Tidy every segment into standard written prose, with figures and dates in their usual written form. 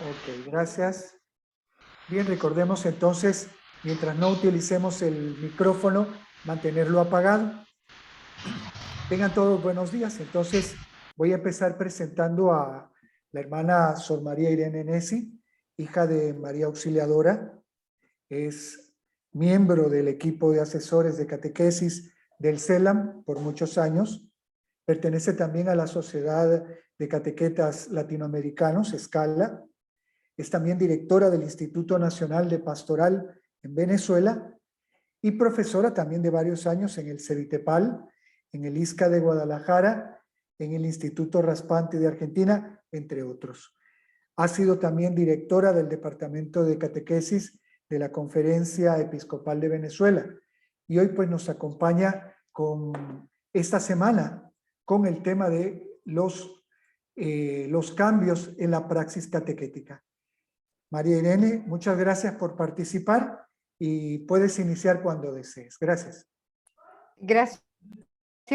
Ok, gracias. Bien, recordemos entonces, mientras no utilicemos el micrófono, mantenerlo apagado. Tengan todos buenos días. Entonces, voy a empezar presentando a la hermana Sor María Irene Nesi, hija de María Auxiliadora. Es miembro del equipo de asesores de catequesis del CELAM por muchos años. Pertenece también a la Sociedad de Catequetas Latinoamericanos, SCALA. Es también directora del Instituto Nacional de Pastoral en Venezuela y profesora también de varios años en el CEVITEPAL, en el ISCA de Guadalajara, en el Instituto Raspante de Argentina, entre otros. Ha sido también directora del Departamento de Catequesis de la Conferencia Episcopal de Venezuela y hoy pues nos acompaña con esta semana con el tema de los cambios en la praxis catequética. María Irene, muchas gracias por participar y puedes iniciar cuando desees. Gracias. Gracias,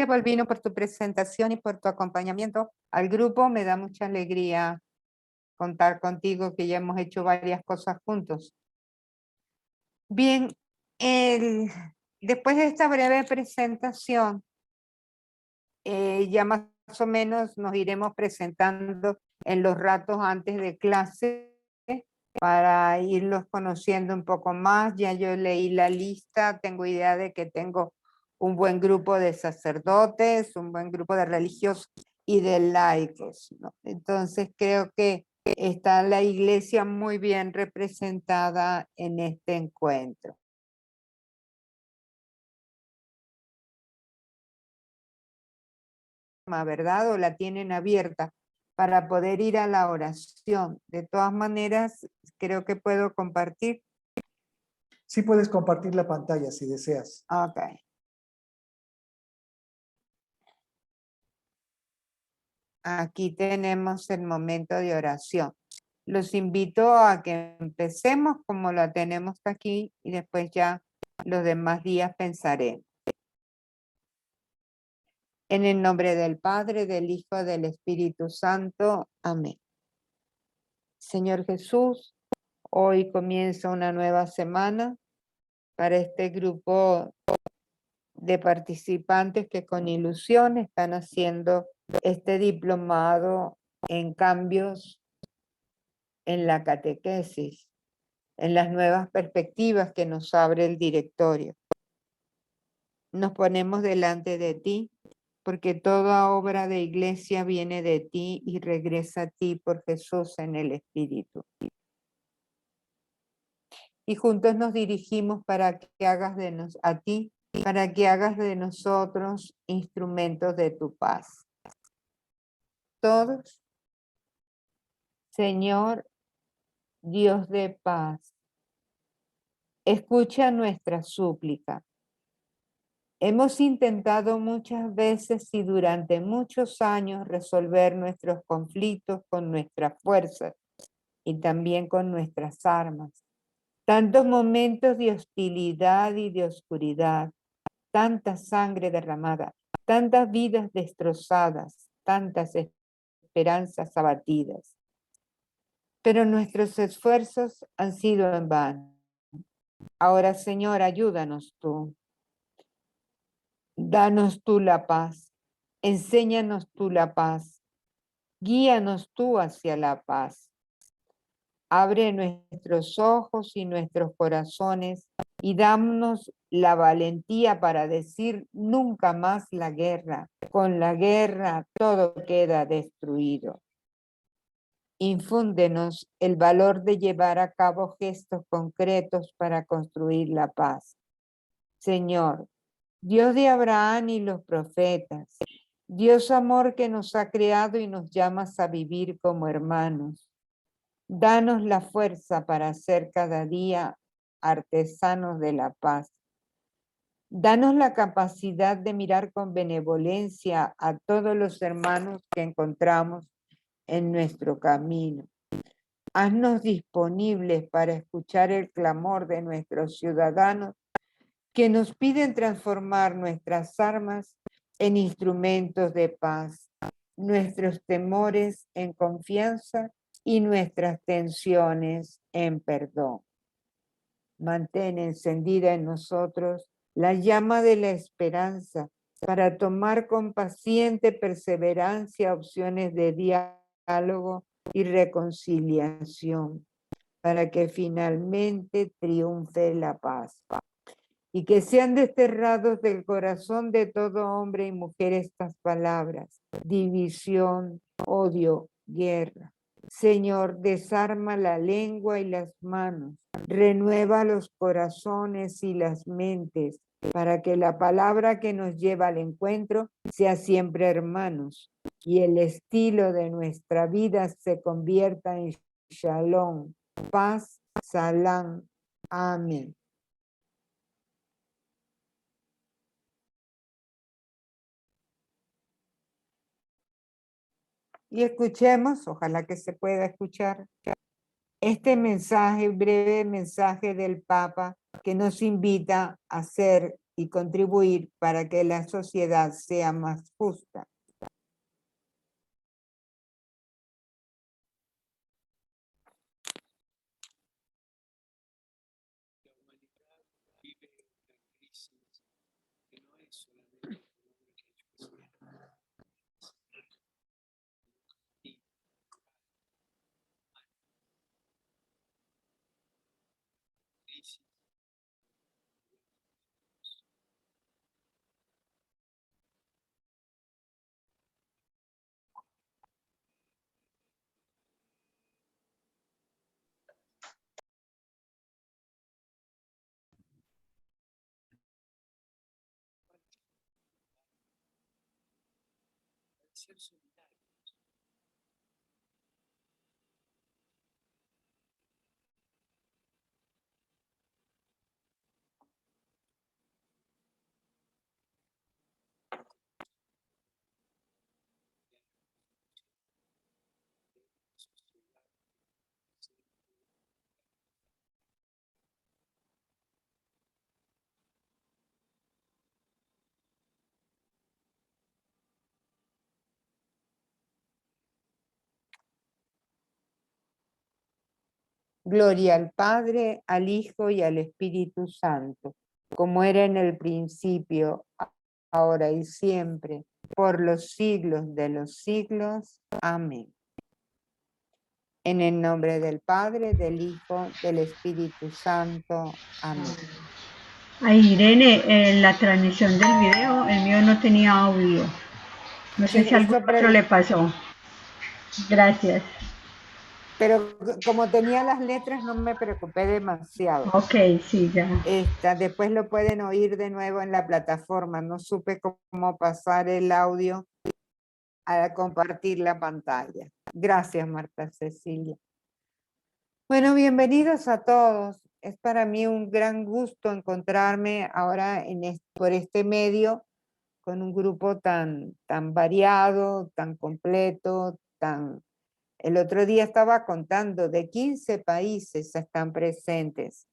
Balbino, por tu presentación y por tu acompañamiento al grupo. Me da mucha alegría contar contigo, que ya hemos hecho varias cosas juntos. Bien, después de esta breve presentación, ya más o menos nos iremos presentando en los ratos antes de clase para irlos conociendo un poco más. Ya yo leí la lista, tengo idea de que tengo un buen grupo de sacerdotes, un buen grupo de religiosos y de laicos, ¿no? Entonces creo que está la iglesia muy bien representada en este encuentro. ¿Verdad? O la tienen abierta para poder ir a la oración. De todas maneras, creo que puedo compartir. Sí puedes compartir la pantalla si deseas. Ok. Aquí tenemos el momento de oración. Los invito a que empecemos como lo tenemos aquí y después ya los demás días pensaré. En el nombre del Padre, del Hijo, del Espíritu Santo. Amén. Señor Jesús, hoy comienza una nueva semana para este grupo de participantes que con ilusión están haciendo este diplomado en cambios en la catequesis, en las nuevas perspectivas que nos abre el directorio. Nos ponemos delante de ti, porque toda obra de iglesia viene de ti y regresa a ti por Jesús en el Espíritu. Y juntos nos dirigimos para que hagas a ti, para que hagas de nosotros instrumentos de tu paz. Todos, Señor, Dios de paz, escucha nuestra súplica. Hemos intentado muchas veces y durante muchos años resolver nuestros conflictos con nuestras fuerzas y también con nuestras armas. Tantos momentos de hostilidad y de oscuridad, tanta sangre derramada, tantas vidas destrozadas, tantas esperanzas abatidas. Pero nuestros esfuerzos han sido en vano. Ahora, Señor, ayúdanos tú. Danos tú la paz. Enséñanos tú la paz. Guíanos tú hacia la paz. Abre nuestros ojos y nuestros corazones y danos la valentía para decir nunca más la guerra. Con la guerra todo queda destruido. Infúndenos el valor de llevar a cabo gestos concretos para construir la paz. Señor, Dios de Abraham y los profetas, Dios amor que nos ha creado y nos llamas a vivir como hermanos. Danos la fuerza para ser cada día artesanos de la paz. Danos la capacidad de mirar con benevolencia a todos los hermanos que encontramos en nuestro camino. Haznos disponibles para escuchar el clamor de nuestros ciudadanos que nos piden transformar nuestras armas en instrumentos de paz, nuestros temores en confianza y nuestras tensiones en perdón. Mantén encendida en nosotros la llama de la esperanza para tomar con paciente perseverancia opciones de diálogo y reconciliación, para que finalmente triunfe la paz. Y que sean desterrados del corazón de todo hombre y mujer estas palabras: división, odio, guerra. Señor, desarma la lengua y las manos, renueva los corazones y las mentes, para que la palabra que nos lleva al encuentro sea siempre hermanos, y el estilo de nuestra vida se convierta en shalom, paz, salam. Amén. Y escuchemos, ojalá que se pueda escuchar, este mensaje, breve mensaje del Papa, que nos invita a hacer y contribuir para que la sociedad sea más justa. La humanidad vive una crisis que no es solamente crisis. Ser solidarios. Gloria al Padre, al Hijo y al Espíritu Santo, como era en el principio, ahora y siempre, por los siglos de los siglos. Amén. En el nombre del Padre, del Hijo, del Espíritu Santo. Amén. Ay, Irene, en la transmisión del video, el mío no tenía audio. No sé Sí, si a algún eso otro le pasó. Gracias. pero como tenía las letras no me preocupé demasiado. Ok, sí, ya. Después lo pueden oír de nuevo en la plataforma. No supe cómo pasar el audio a compartir la pantalla. Gracias, Marta Cecilia. Bueno, bienvenidos a todos. Es para mí un gran gusto encontrarme ahora por este medio con un grupo tan variado, tan completo, El otro día estaba contando, de 15 países están presentes,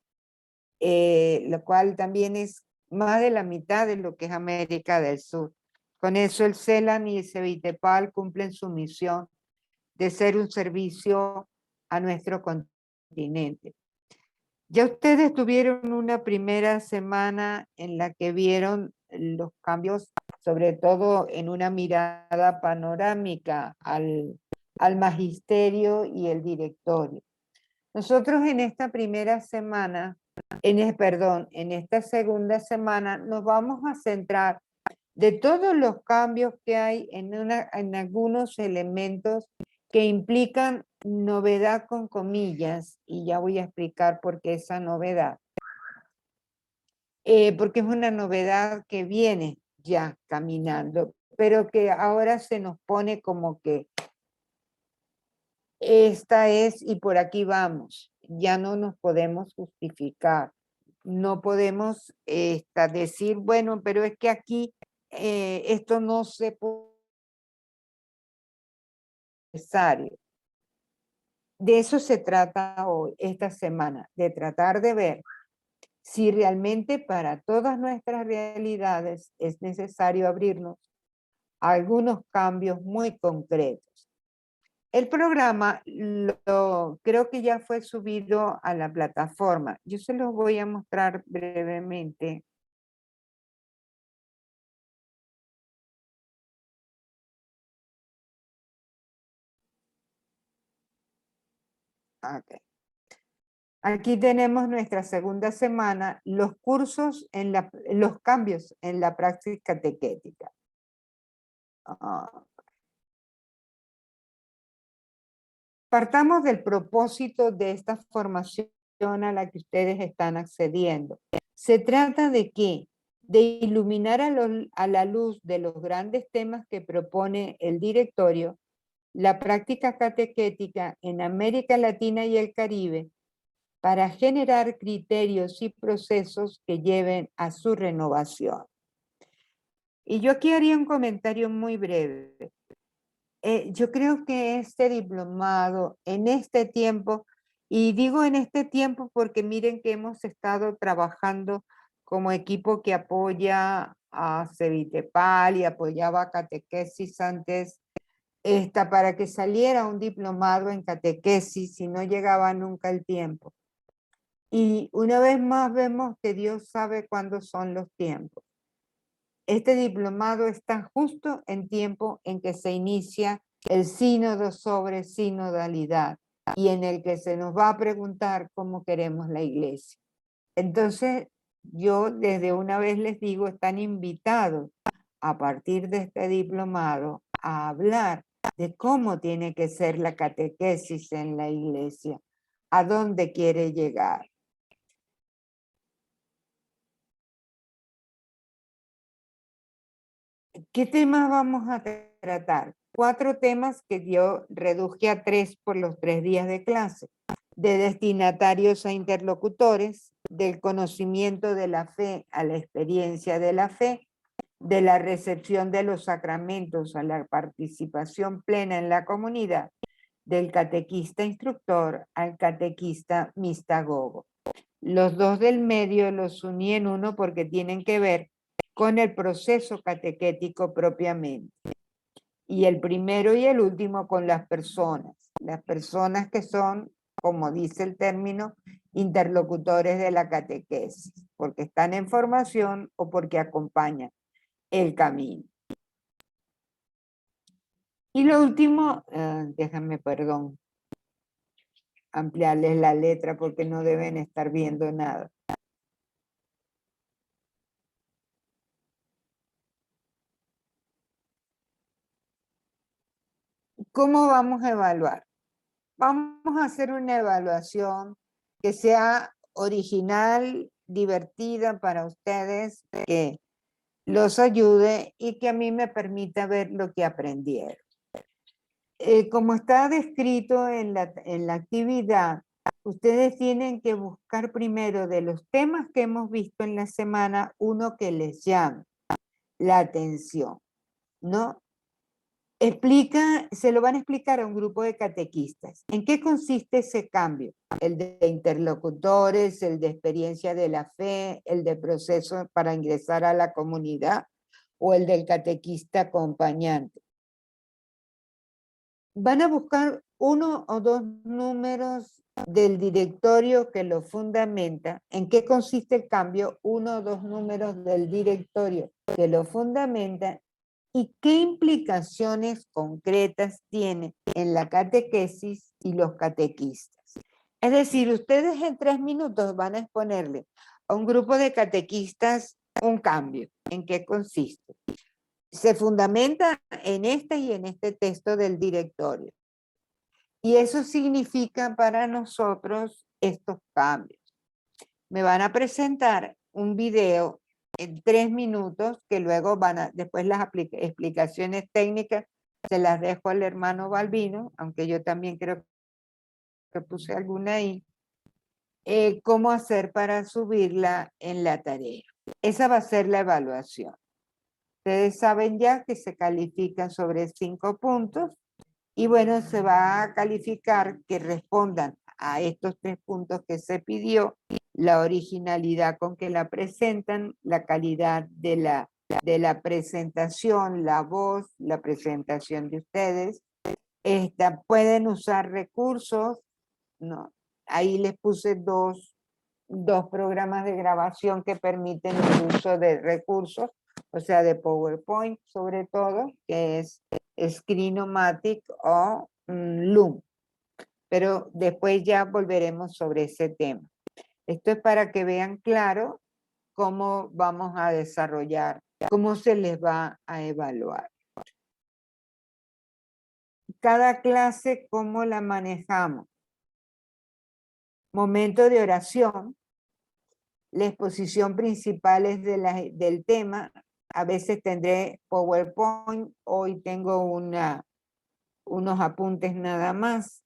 lo cual también es más de la mitad de lo que es América del Sur. Con eso el CELAN y el CEVITEPAL cumplen su misión de ser un servicio a nuestro continente. Ya ustedes tuvieron una primera semana en la que vieron los cambios, sobre todo en una mirada panorámica al magisterio y el directorio. Nosotros en esta primera semana, en esta segunda semana, nos vamos a centrar de todos los cambios que hay en algunos elementos que implican novedad con comillas, y ya voy a explicar por qué esa novedad. Porque es una novedad que viene ya caminando, pero que ahora se nos pone como que esta es y por aquí vamos. Ya no nos podemos justificar. No podemos decir, bueno, pero es que aquí esto no se puede. Necesario. De eso se trata hoy, esta semana, de tratar de ver si realmente para todas nuestras realidades es necesario abrirnos a algunos cambios muy concretos. El programa creo que ya fue subido a la plataforma. Yo se los voy a mostrar brevemente. Ok. Aquí tenemos nuestra segunda semana, los cursos los cambios en la práctica catequética. Partamos del propósito de esta formación a la que ustedes están accediendo. Se trata de ¿qué? De iluminar a la luz de los grandes temas que propone el directorio, la práctica catequética en América Latina y el Caribe, para generar criterios y procesos que lleven a su renovación. Y yo aquí haría un comentario muy breve. Yo creo que este diplomado en este tiempo, y digo en este tiempo porque miren que hemos estado trabajando como equipo que apoya a Cevitepal y apoyaba a catequesis antes, para que saliera un diplomado en catequesis y no llegaba nunca el tiempo. Y una vez más vemos que Dios sabe cuándo son los tiempos. Este diplomado está justo en tiempo en que se inicia el sínodo sobre sinodalidad y en el que se nos va a preguntar cómo queremos la iglesia. Entonces, yo desde una vez les digo, están invitados a partir de este diplomado a hablar de cómo tiene que ser la catequesis en la iglesia, a dónde quiere llegar. ¿Qué temas vamos a tratar? 4 temas que yo reduje a 3 por los 3 días de clase. De destinatarios a interlocutores, del conocimiento de la fe a la experiencia de la fe, de la recepción de los sacramentos a la participación plena en la comunidad, del catequista instructor al catequista mistagogo. Los 2 del medio los uní en uno porque tienen que ver con el proceso catequético propiamente. Y el primero y el último con las personas que son, como dice el término, interlocutores de la catequesis, porque están en formación o porque acompañan el camino. Y lo último, déjame, perdón, ampliarles la letra porque no deben estar viendo nada. ¿Cómo vamos a evaluar? Vamos a hacer una evaluación que sea original, divertida para ustedes, que los ayude y que a mí me permita ver lo que aprendieron. Como está descrito en la actividad, ustedes tienen que buscar primero de los temas que hemos visto en la semana, uno que les llame la atención, ¿no? Se lo van a explicar a un grupo de catequistas. ¿En qué consiste ese cambio? El de interlocutores, el de experiencia de la fe, el de proceso para ingresar a la comunidad o el del catequista acompañante. Van a buscar 1 o 2 números del directorio que lo fundamenta. ¿En qué consiste el cambio? 1 o 2 números del directorio que lo fundamenta. ¿Y qué implicaciones concretas tiene en la catequesis y los catequistas? Es decir, ustedes en 3 minutos van a exponerle a un grupo de catequistas un cambio. ¿En qué consiste? Se fundamenta en este y en este texto del directorio. Y eso significa para nosotros estos cambios. Me van a presentar un video en 3 minutos, que luego después las explicaciones técnicas se las dejo al hermano Balbino, aunque yo también creo que puse alguna ahí, cómo hacer para subirla en la tarea. Esa va a ser la evaluación. Ustedes saben ya que se califican sobre 5 puntos y bueno, se va a calificar que respondan a estos 3 puntos que se pidió: la originalidad con que la presentan, la calidad de la presentación, la voz, la presentación de ustedes, Pueden usar recursos, ¿no? Ahí les puse dos programas de grabación que permiten el uso de recursos, o sea, de PowerPoint sobre todo, que es Screenomatic o Loom. Pero después ya volveremos sobre ese tema. Esto es para que vean claro cómo vamos a desarrollar, cómo se les va a evaluar. Cada clase, ¿cómo la manejamos? Momento de oración. La exposición principal es del tema. A veces tendré PowerPoint, hoy tengo unos apuntes nada más.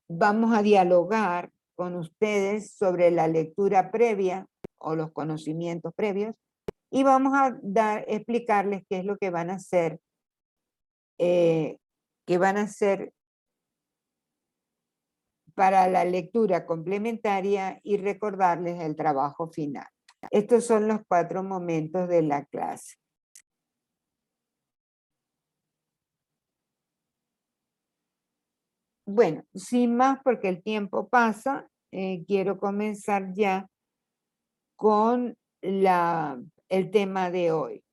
Vamos a dialogar con ustedes sobre la lectura previa o los conocimientos previos y vamos a explicarles qué es lo que van a hacer, para la lectura complementaria y recordarles el trabajo final. Estos son los 4 momentos de la clase. Bueno, sin más porque el tiempo pasa, quiero comenzar ya con el tema de hoy.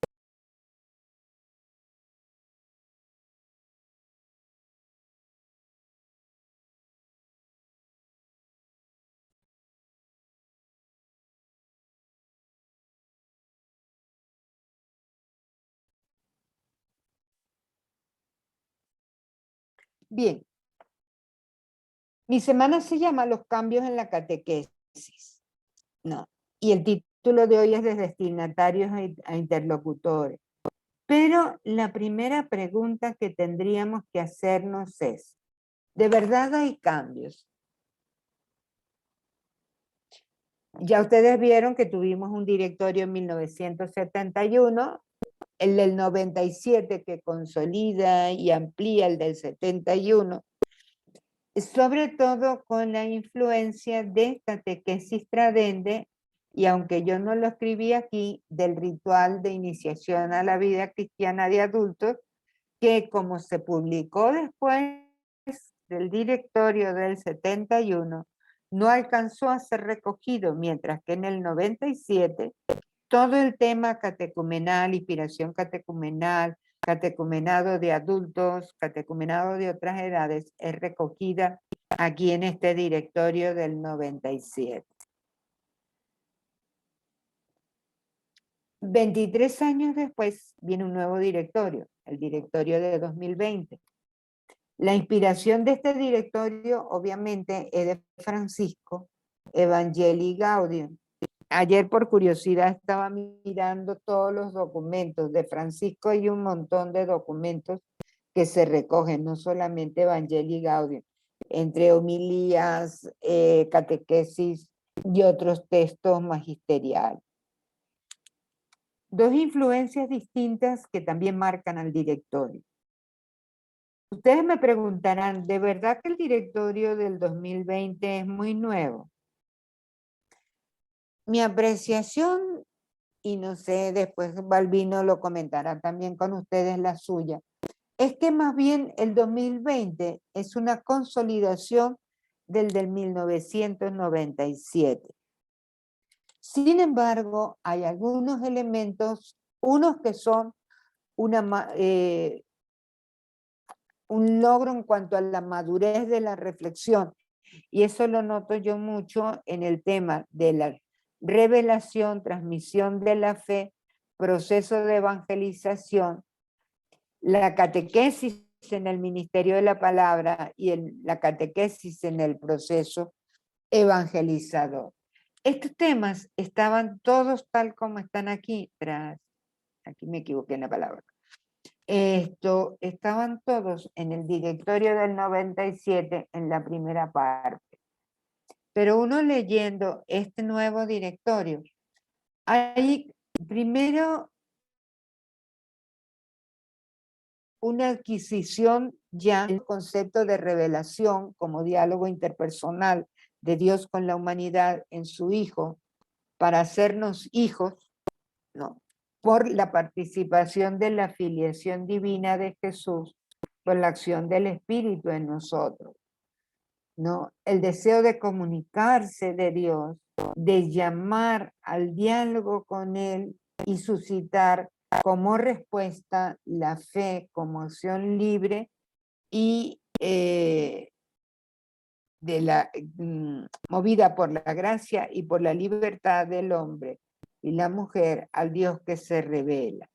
Bien, mi semana se llama Los cambios en la catequesis, ¿no? Y el título de hoy es de destinatarios a interlocutores. Pero la primera pregunta que tendríamos que hacernos es, ¿de verdad hay cambios? Ya ustedes vieron que tuvimos un directorio en 1971, el del 97 que consolida y amplía el del 71, sobre todo con la influencia de catequesis tradende, y aunque yo no lo escribí aquí, del ritual de iniciación a la vida cristiana de adultos, que como se publicó después del directorio del 71, no alcanzó a ser recogido, mientras que en el 97 todo el tema catecumenal, inspiración catecumenal, catecumenado de adultos, catecumenado de otras edades, es recogida aquí en este directorio del 97. 23 años después viene un nuevo directorio, el directorio de 2020. La inspiración de este directorio obviamente es de Francisco Evangelii Gaudium. Ayer por curiosidad estaba mirando todos los documentos de Francisco y un montón de documentos que se recogen, no solamente Evangelii Gaudium, entre homilías, catequesis y otros textos magisteriales. Dos influencias distintas que también marcan al directorio. Ustedes me preguntarán, ¿de verdad que el directorio del 2020 es muy nuevo? Mi apreciación, y no sé, después Balbino lo comentará también con ustedes la suya, es que más bien el 2020 es una consolidación del 1997. Sin embargo, hay algunos elementos, unos que son un logro en cuanto a la madurez de la reflexión, y eso lo noto yo mucho en el tema de la revelación, transmisión de la fe, proceso de evangelización, la catequesis en el ministerio de la palabra y la catequesis en el proceso evangelizador. Estos temas estaban todos tal como están aquí, aquí me equivoqué en la palabra. Estaban todos en el directorio del 97 en la primera parte. Pero uno leyendo este nuevo directorio, hay primero una adquisición ya del concepto de revelación como diálogo interpersonal de Dios con la humanidad en su Hijo, para hacernos hijos, ¿no? Por la participación de la filiación divina de Jesús por la acción del Espíritu en nosotros, ¿no? El deseo de comunicarse de Dios, de llamar al diálogo con Él y suscitar como respuesta la fe como acción libre y movida por la gracia y por la libertad del hombre y la mujer al Dios que se revela.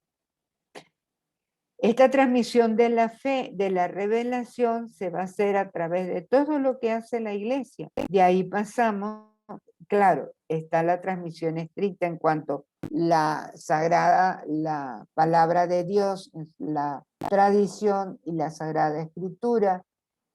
Esta transmisión de la fe, de la revelación, se va a hacer a través de todo lo que hace la Iglesia. De ahí pasamos, claro, está la transmisión estricta en cuanto la sagrada, la palabra de Dios, la tradición y la Sagrada Escritura,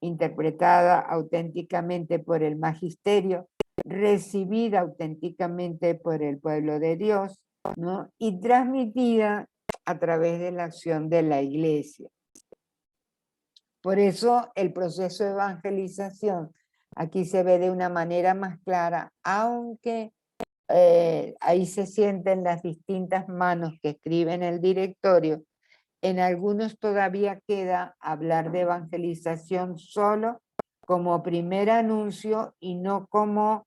interpretada auténticamente por el magisterio, recibida auténticamente por el pueblo de Dios, ¿no? Y transmitida a través de la acción de la Iglesia. Por eso el proceso de evangelización aquí se ve de una manera más clara, aunque ahí se sienten las distintas manos que escriben el directorio. En algunos todavía queda hablar de evangelización solo como primer anuncio y no como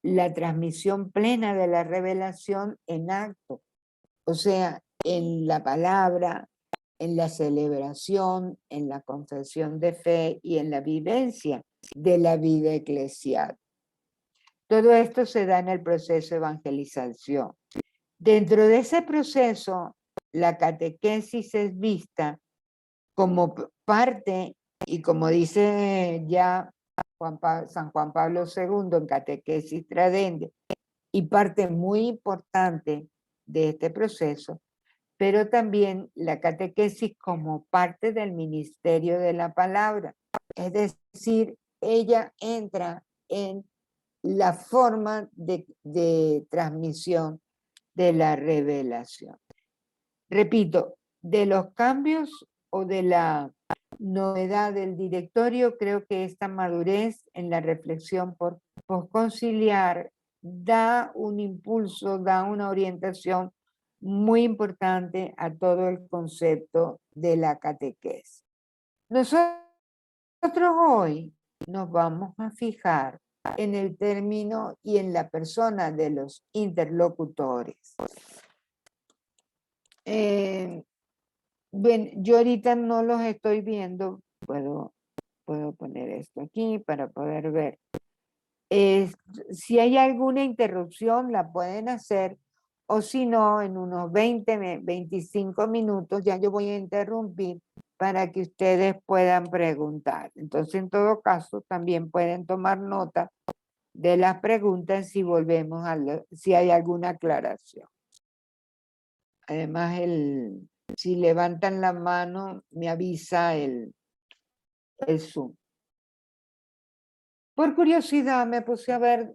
la transmisión plena de la revelación en acto. O sea, en la palabra, en la celebración, en la confesión de fe y en la vivencia de la vida eclesial. Todo esto se da en el proceso de evangelización. Dentro de ese proceso, la catequesis es vista como parte, y como dice ya San Juan Pablo II en Catequesis Tradendia, y parte muy importante de este proceso, pero también la catequesis como parte del ministerio de la palabra. Es decir, ella entra en la forma de transmisión de la revelación. Repito, de los cambios o de la novedad del directorio, creo que esta madurez en la reflexión postconciliar da un impulso, da una orientación muy importante a todo el concepto de la catequesis. Nosotros hoy nos vamos a fijar en el término y en la persona de los interlocutores. Bueno, yo ahorita no los estoy viendo, puedo poner esto aquí para poder ver. Si hay alguna interrupción la pueden hacer, o si no, en unos 25 minutos ya yo voy a interrumpir para que ustedes puedan preguntar. Entonces, en todo caso, también pueden tomar nota de las preguntas si volvemos si hay alguna aclaración. Además, si levantan la mano, me avisa el Zoom. Por curiosidad me puse a ver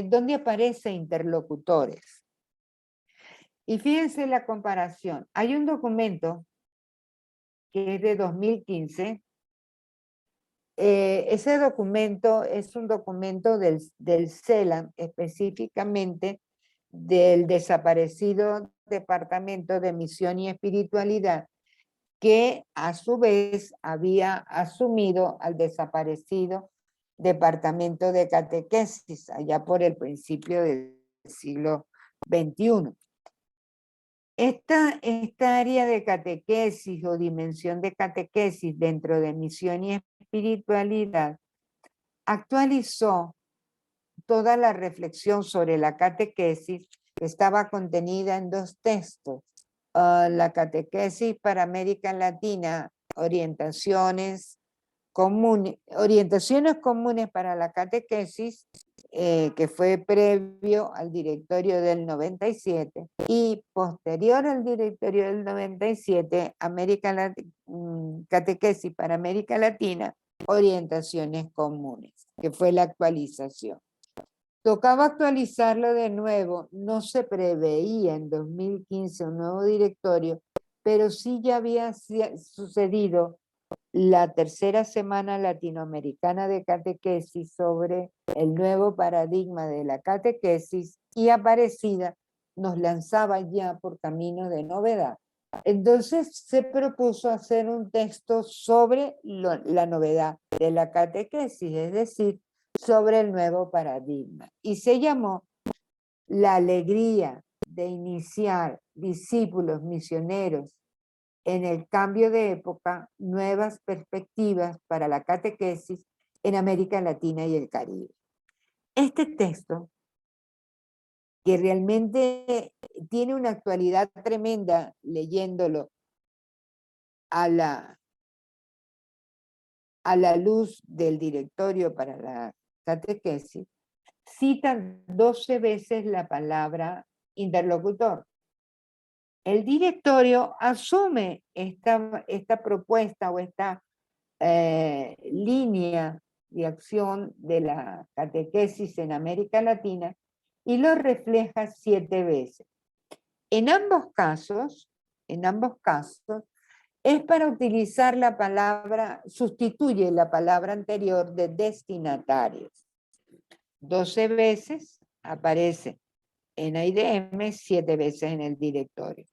dónde aparece interlocutores. Y fíjense la comparación. Hay un documento que es de 2015. Ese documento es un documento del CELAM, específicamente del desaparecido Departamento de Misión y Espiritualidad, que a su vez había asumido al desaparecido Departamento de Catequesis, allá por el principio del siglo XXI. Esta área de catequesis o dimensión de catequesis dentro de misión y espiritualidad actualizó toda la reflexión sobre la catequesis que estaba contenida en dos textos. La catequesis para América Latina, orientaciones comunes para la catequesis, que fue previo al directorio del 97 y posterior al directorio del 97, catequesis para América Latina, orientaciones comunes, que fue la actualización. Tocaba actualizarlo de nuevo, no se preveía en 2015 un nuevo directorio, pero sí ya había sucedido la tercera semana latinoamericana de catequesis sobre el nuevo paradigma de la catequesis, y Aparecida nos lanzaba ya por camino de novedad Entonces se propuso hacer un texto sobre la novedad de la catequesis, es decir, sobre el nuevo paradigma. Y se llamó La alegría de iniciar discípulos misioneros en el cambio de época, nuevas perspectivas para la catequesis en América Latina y el Caribe. Este texto, que realmente tiene una actualidad tremenda leyéndolo a la luz del directorio para la catequesis, citan 12 veces la palabra interlocutor. El directorio asume esta propuesta o esta línea de acción de la catequesis en América Latina y lo refleja 7 veces. En ambos casos, es para utilizar la palabra, sustituye la palabra anterior de destinatarios. 12 veces aparece en AIDM, 7 veces en el directorio.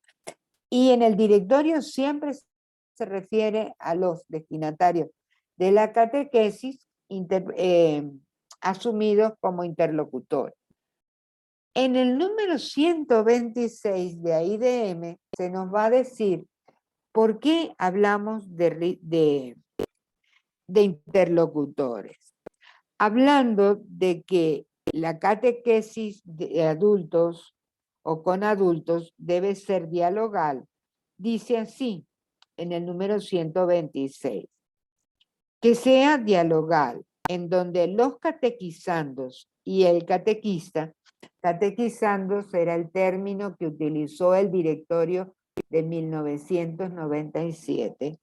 Y en el directorio siempre se refiere a los destinatarios de la catequesis asumidos como interlocutores. En el número 126 de AIDM se nos va a decir por qué hablamos de interlocutores. Hablando de que la catequesis de adultos o con adultos debe ser dialogal, dice así en el número 126, que sea dialogal, en donde los catequizandos y el catequista, catequizandos era el término que utilizó el directorio de 1997,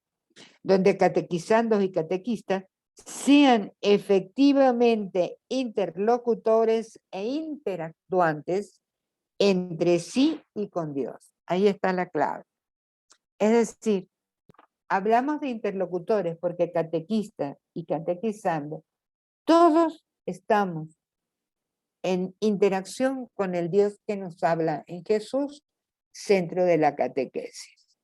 donde catequizandos y catequistas sean efectivamente interlocutores e interactuantes entre sí y con Dios. Ahí está la clave. Es decir, hablamos de interlocutores porque catequista y catequizando, todos estamos en interacción con el Dios que nos habla en Jesús, centro de la catequesis.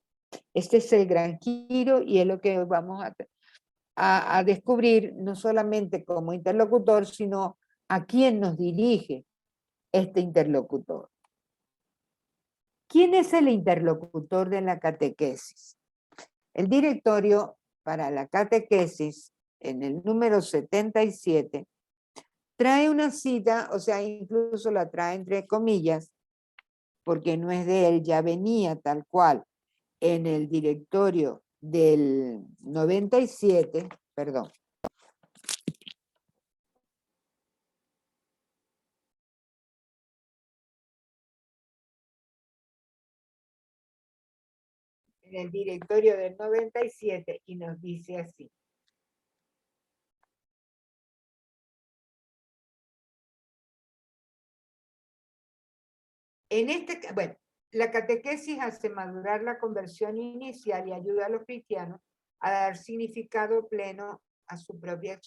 Este es el gran giro y es lo que vamos a descubrir, no solamente como interlocutor, sino a quién nos dirige este interlocutor. ¿Quién es el interlocutor de la catequesis? El directorio para la catequesis, en el número 77, trae una cita, o sea, incluso la trae entre comillas, porque no es de él, ya venía tal cual en el directorio del 97, perdón. En el directorio del 97 y nos dice así. Bueno, la catequesis hace madurar la conversión inicial y ayuda a los cristianos a dar significado pleno a su propia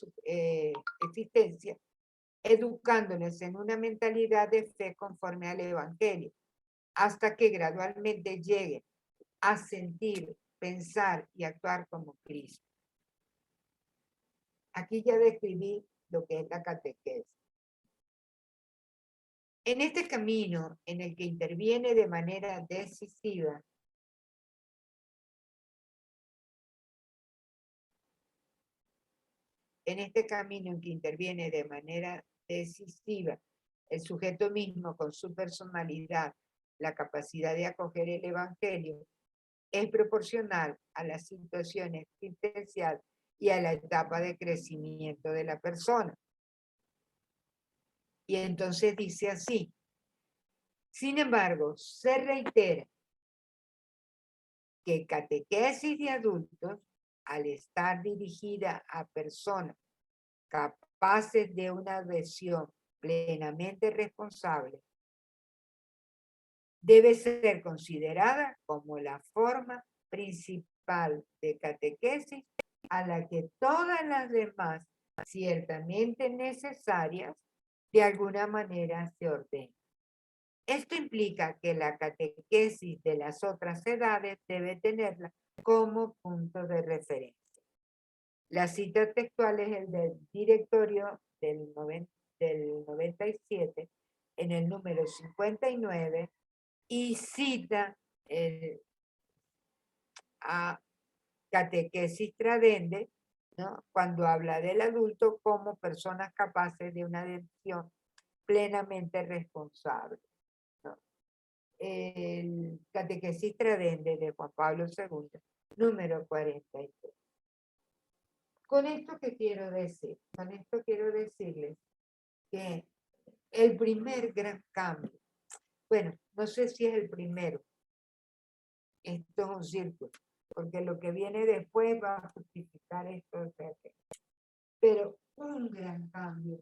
existencia, educándoles en una mentalidad de fe conforme al Evangelio, hasta que gradualmente lleguen a sentir, pensar y actuar como Cristo. Aquí ya describí lo que es la catequesis. En este camino en el que interviene de manera decisiva el sujeto mismo con su personalidad, la capacidad de acoger el Evangelio, es proporcional a la situación existencial y a la etapa de crecimiento de la persona. Y entonces dice así: sin embargo, se reitera que catequesis de adultos, al estar dirigida a personas capaces de una adhesión plenamente responsable, debe ser considerada como la forma principal de catequesis a la que todas las demás, ciertamente necesarias, de alguna manera se ordenan. Esto implica que la catequesis de las otras edades debe tenerla como punto de referencia. La cita textual es el del directorio del 97 en el número 59 y cita a catequesis tradende, ¿no?, cuando habla del adulto como personas capaces de una decisión plenamente responsable, ¿no? El catequesis tradende de Juan Pablo II, número 43. ¿Con esto qué quiero decir? Con esto quiero decirles que el primer gran cambio, bueno, no sé si es el primero, esto es un círculo, porque lo que viene después va a justificar esto, o sea que, pero un gran cambio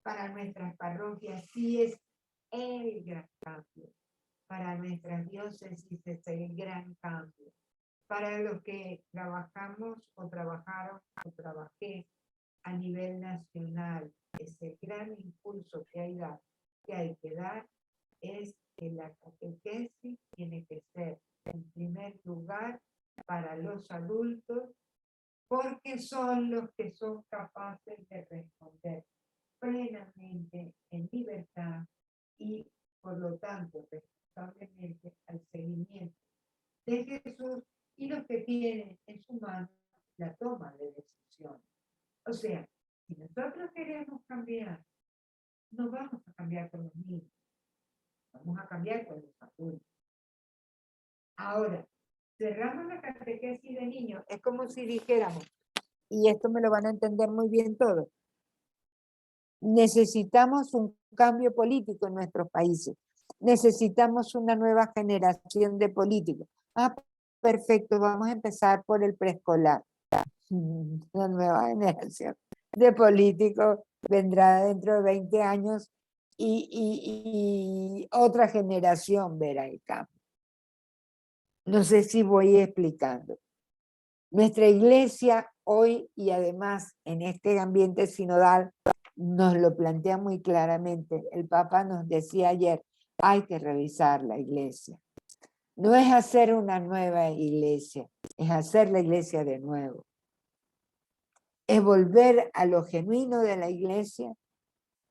para nuestras parroquias sí es el gran cambio, para nuestras diócesis es el gran cambio, para los que trabajamos o trabajaron o trabajé a nivel nacional, ese gran impulso que hay que dar es que la catequesis tiene que ser en primer lugar para los adultos, porque son los que son capaces de responder plenamente en libertad y por lo tanto responsablemente al seguimiento de Jesús y los que tienen en su mano la toma de decisiones. O sea, si nosotros queremos cambiar, no vamos a cambiar con los niños, vamos a cambiar con los adultos. Ahora, cerramos la catequesis de niños, es como si dijéramos, y esto me lo van a entender muy bien todos, necesitamos un cambio político en nuestros países, necesitamos una nueva generación de políticos. Ah, perfecto, vamos a empezar por el preescolar. La nueva generación de políticos vendrá dentro de 20 años y otra generación verá el cambio. No sé si voy explicando. Nuestra iglesia hoy y además en este ambiente sinodal nos lo plantea muy claramente. El Papa nos decía ayer, hay que revisar la iglesia. No es hacer una nueva iglesia, es hacer la iglesia de nuevo. Es volver a lo genuino de la iglesia,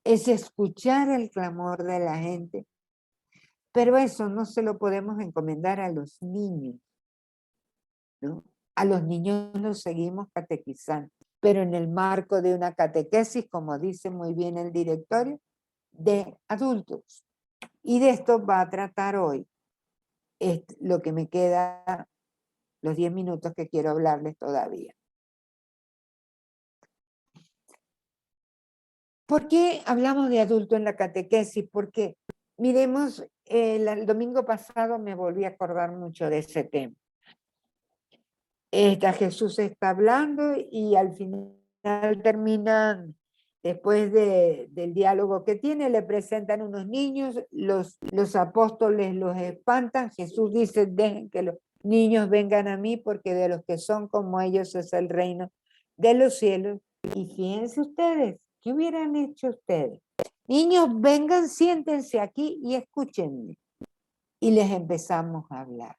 es escuchar el clamor de la gente, pero eso no se lo podemos encomendar a los niños, ¿no? A los niños los seguimos catequizando, pero en el marco de una catequesis, como dice muy bien el directorio, de adultos. Y de esto va a tratar hoy, es lo que me queda, los 10 minutos que quiero hablarles todavía. ¿Por qué hablamos de adulto en la catequesis? Porque, miremos, el domingo pasado me volví a acordar mucho de ese tema. Jesús está hablando y al final terminan, después del diálogo que tiene, le presentan unos niños, los apóstoles los espantan, Jesús dice, dejen que los niños vengan a mí porque de los que son como ellos es el reino de los cielos. Y fíjense ustedes, ¿qué hubieran hecho ustedes? Niños, vengan, siéntense aquí y escúchenme. Y les empezamos a hablar.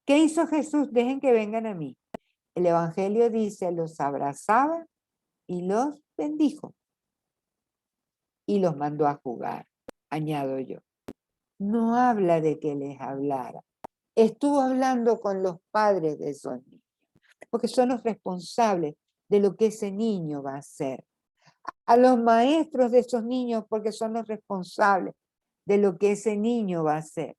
¿Qué hizo Jesús? Dejen que vengan a mí. El Evangelio dice, los abrazaba y los bendijo. Y los mandó a jugar, añado yo. No habla de que les hablara. Estuvo hablando con los padres de esos niños, porque son los responsables de lo que ese niño va a hacer. A los maestros de esos niños, porque son los responsables de lo que ese niño va a hacer.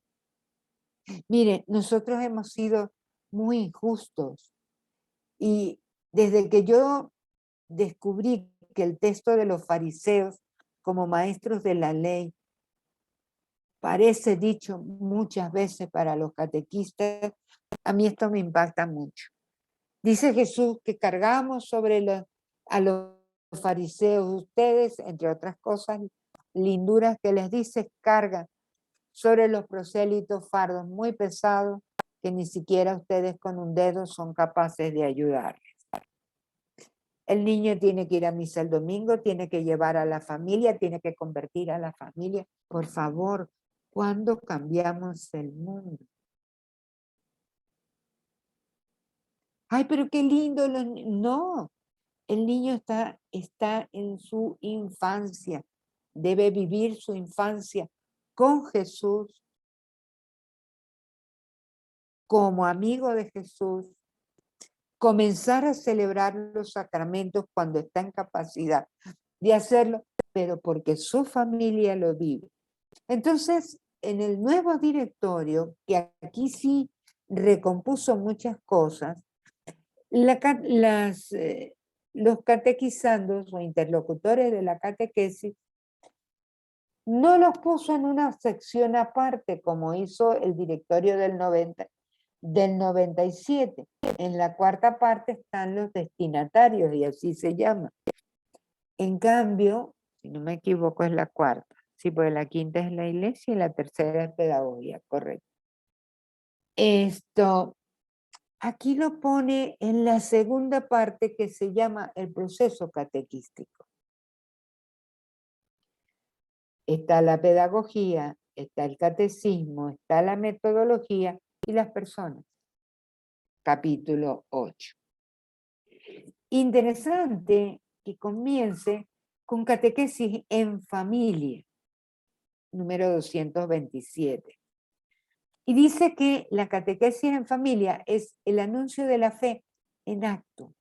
Miren, nosotros hemos sido muy injustos y desde que yo descubrí que el texto de los fariseos como maestros de la ley parece dicho muchas veces para los catequistas, a mí esto me impacta mucho. Dice Jesús que cargamos sobre a los fariseos, ustedes, entre otras cosas, linduras que les dice, cargan sobre los prosélitos fardos muy pesados que ni siquiera ustedes con un dedo son capaces de ayudarles. El niño tiene que ir a misa el domingo, tiene que llevar a la familia, tiene que convertir a la familia. Por favor, ¿cuándo cambiamos el mundo? Ay, pero qué lindo. No, el niño está en su infancia. Debe vivir su infancia con Jesús, como amigo de Jesús, comenzar a celebrar los sacramentos cuando está en capacidad de hacerlo, pero porque su familia lo vive. Entonces, en el nuevo directorio, que aquí sí recompuso muchas cosas, los catequizandos o interlocutores de la catequesis no los puso en una sección aparte como hizo el directorio del 97. En la cuarta parte están los destinatarios y así se llama. En cambio, si no me equivoco, es la cuarta. Sí, porque la quinta es la iglesia y la tercera es pedagogía, correcto. Aquí lo pone en la segunda parte que se llama el proceso catequístico. Está la pedagogía, está el catecismo, está la metodología y las personas. Capítulo 8. Interesante que comience con catequesis en familia, número 227. Y dice que la catequesis en familia es el anuncio de la fe en acto.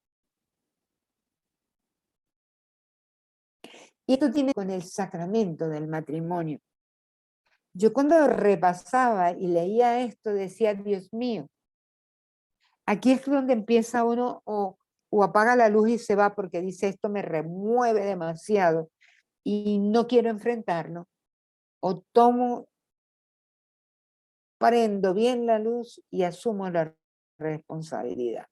Y esto tiene con el sacramento del matrimonio. Yo cuando repasaba y leía esto decía, Dios mío, aquí es donde empieza uno o apaga la luz y se va porque dice esto me remueve demasiado y no quiero enfrentarlo, o prendo bien la luz y asumo la responsabilidad.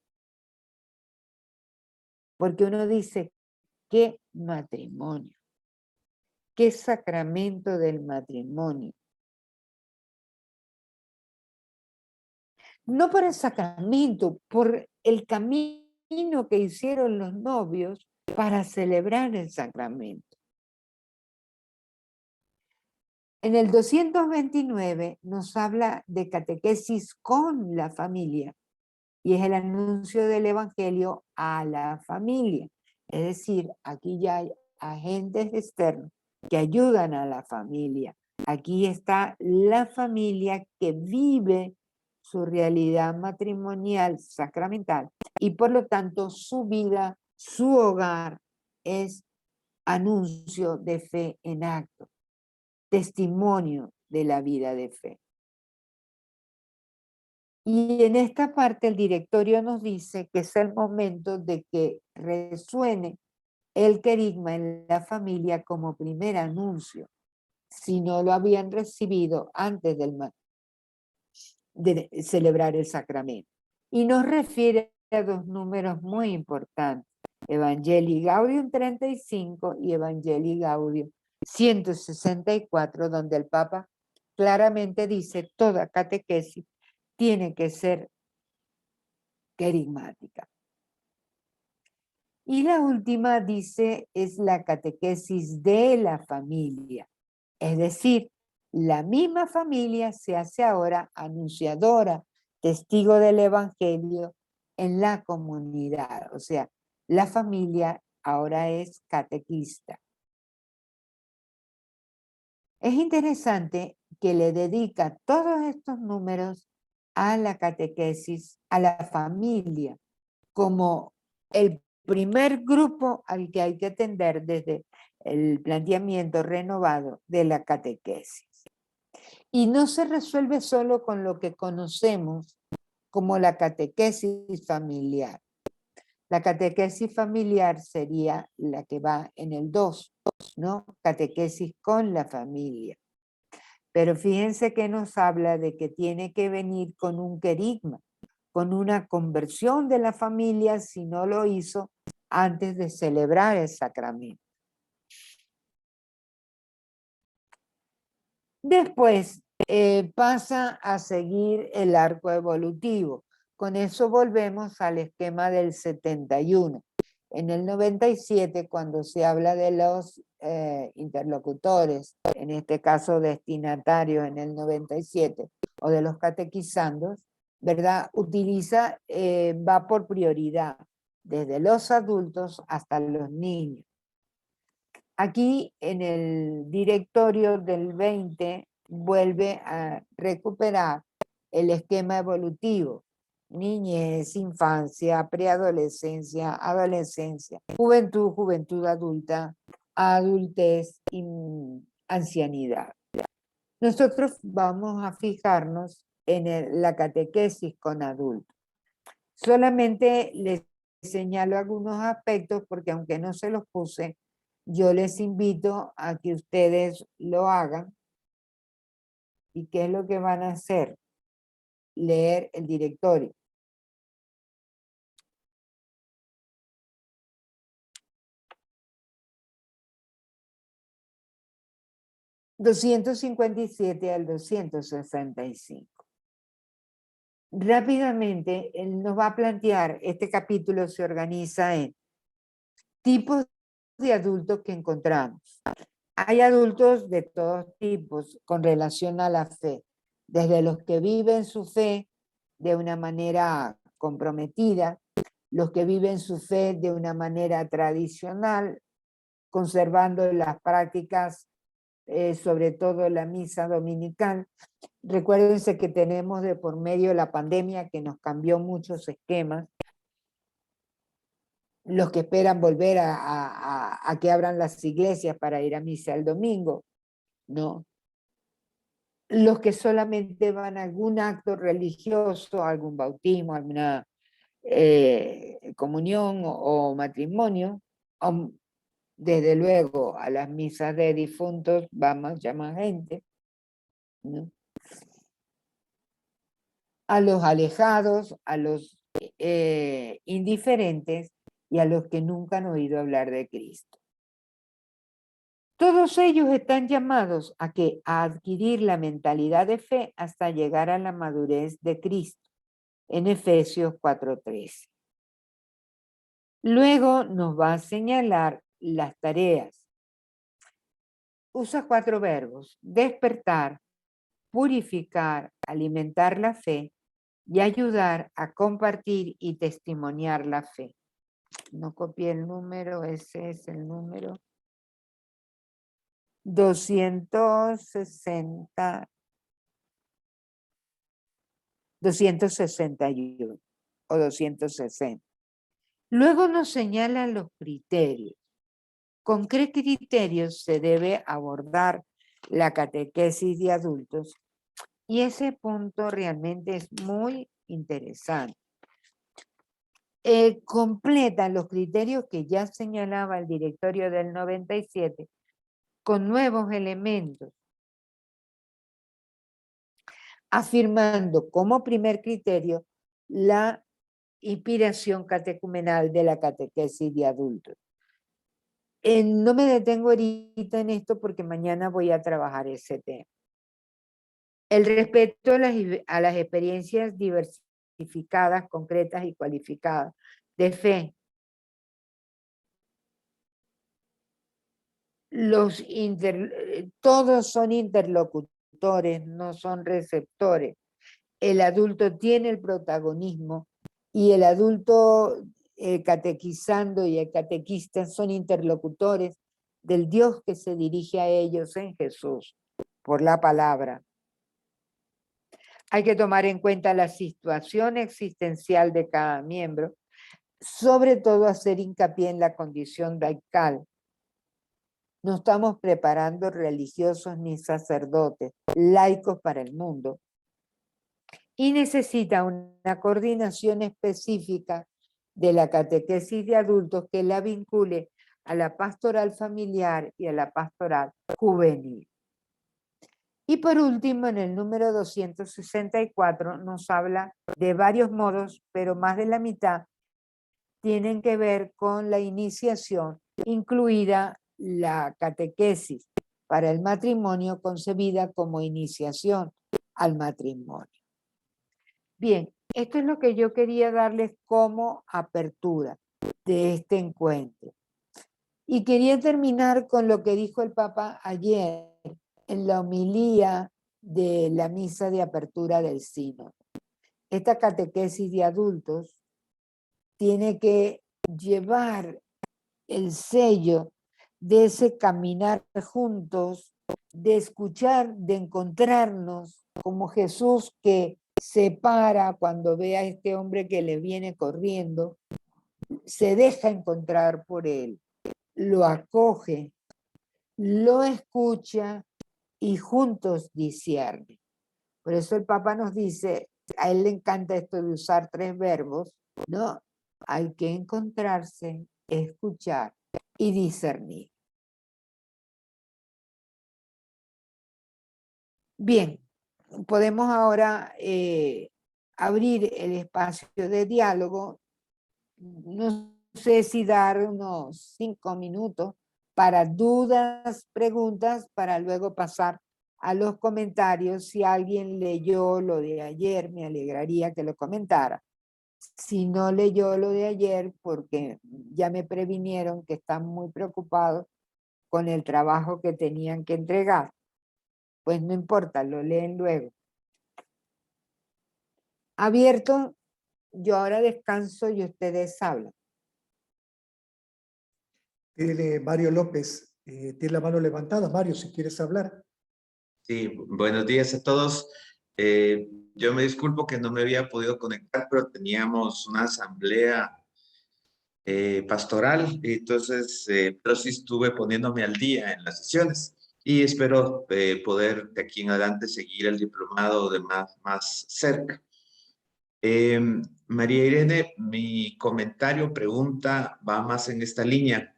Porque uno dice, ¿qué matrimonio? ¿Qué sacramento del matrimonio? No por el sacramento, por el camino que hicieron los novios para celebrar el sacramento. En el 229 nos habla de catequesis con la familia y es el anuncio del evangelio a la familia. Es decir, aquí ya hay agentes externos que ayudan a la familia. Aquí está la familia que vive su realidad matrimonial, sacramental, y por lo tanto su vida, su hogar es anuncio de fe en acto, testimonio de la vida de fe. Y en esta parte el directorio nos dice que es el momento de que resuene el querigma en la familia como primer anuncio, si no lo habían recibido antes de celebrar el sacramento. Y nos refiere a dos números muy importantes, Evangelii Gaudium 35 y Evangelii Gaudium 164, donde el Papa claramente dice toda catequesis tiene que ser querigmática. Y la última dice es la catequesis de la familia, es decir, la misma familia se hace ahora anunciadora, testigo del evangelio en la comunidad, o sea, la familia ahora es catequista. Es interesante que le dedica todos estos números a la catequesis, a la familia, como el primer grupo al que hay que atender desde el planteamiento renovado de la catequesis. Y no se resuelve solo con lo que conocemos como la catequesis familiar. La catequesis familiar sería la que va en el 2, ¿no? Catequesis con la familia. Pero fíjense que nos habla de que tiene que venir con un querigma, con una conversión de la familia si no lo hizo antes de celebrar el sacramento. Después pasa a seguir el arco evolutivo. Con eso volvemos al esquema del 71. En el 97, cuando se habla de los interlocutores, en este caso destinatarios en el 97, o de los catequizandos, ¿verdad? Utiliza, va por prioridad, desde los adultos hasta los niños. Aquí en el directorio del 20 vuelve a recuperar el esquema evolutivo: niñez, infancia, preadolescencia, adolescencia, juventud, juventud adulta, adultez y ancianidad. Nosotros vamos a fijarnos en la catequesis con adultos. Solamente les señalo algunos aspectos porque aunque no se los puse, yo les invito a que ustedes lo hagan. ¿Y qué es lo que van a hacer? Leer el directorio. ...257 al 265. Rápidamente, él nos va a plantear, este capítulo se organiza en tipos de adultos que encontramos. Hay adultos de todos tipos con relación a la fe, desde los que viven su fe de una manera comprometida, los que viven su fe de una manera tradicional, conservando las prácticas, sobre todo la misa dominical. Recuérdense que tenemos de por medio la pandemia que nos cambió muchos esquemas. Los que esperan volver a que abran las iglesias para ir a misa el domingo, ¿no? Los que solamente van a algún acto religioso, algún bautismo, alguna comunión o matrimonio, desde luego a las misas de difuntos va mucha más gente, ¿no? A los alejados, a los indiferentes y a los que nunca han oído hablar de Cristo. Todos ellos están llamados a adquirir la mentalidad de fe hasta llegar a la madurez de Cristo, en Efesios 4:13. Luego nos va a señalar las tareas. Usa 4 verbos: despertar, purificar, alimentar la fe y ayudar a compartir y testimoniar la fe. No copié el número, ese es el número 261 o 260. Luego nos señalan los criterios. ¿Con qué criterios se debe abordar la catequesis de adultos? Y ese punto realmente es muy interesante. Completan los criterios que ya señalaba el directorio del 97 con nuevos elementos, afirmando como primer criterio la inspiración catecumenal de la catequesis de adultos. No me detengo ahorita en esto porque mañana voy a trabajar ese tema. El respeto a las experiencias diversificadas, concretas y cualificadas de fe. Todos son interlocutores, no son receptores. El adulto tiene el protagonismo y el adulto catequizando y el catequista son interlocutores del Dios que se dirige a ellos en Jesús por la palabra. Hay que tomar en cuenta la situación existencial de cada miembro, sobre todo hacer hincapié en la condición laical. No estamos preparando religiosos ni sacerdotes, laicos para el mundo. Y necesita una coordinación específica de la catequesis de adultos que la vincule a la pastoral familiar y a la pastoral juvenil. Y por último, en el número 264 nos habla de varios modos, pero más de la mitad tienen que ver con la iniciación, incluida la catequesis para el matrimonio concebida como iniciación al matrimonio. Bien, esto es lo que yo quería darles como apertura. de este encuentro. Y quería terminar con lo que dijo el Papa ayer en la homilía de la misa de apertura del sínodo. Esta catequesis de adultos tiene que llevar el sello de ese caminar juntos, de escuchar, de encontrarnos, como Jesús que se para cuando ve a este hombre que le viene corriendo, se deja encontrar por él, lo acoge, lo escucha y juntos discierne. Por eso el Papa nos dice, a él le encanta esto de usar 3 verbos, ¿no? Hay que encontrarse, escuchar y discernir. Bien, podemos ahora abrir el espacio de diálogo. No sé si dar unos 5 minutos para dudas, preguntas, para luego pasar a los comentarios. Si alguien leyó lo de ayer, me alegraría que lo comentara. Si no leyó lo de ayer, porque ya me previnieron que están muy preocupados con el trabajo que tenían que entregar, pues no importa, lo leen luego. Abierto, yo ahora descanso y ustedes hablan. Tiene Mario López, tiene la mano levantada. Mario, si quieres hablar. Sí, buenos días a todos. Yo me disculpo que no me había podido conectar, pero teníamos una asamblea pastoral, entonces, pero sí estuve poniéndome al día en las sesiones y espero poder de aquí en adelante seguir el diplomado de más cerca. María Irene, mi comentario, pregunta va más en esta línea.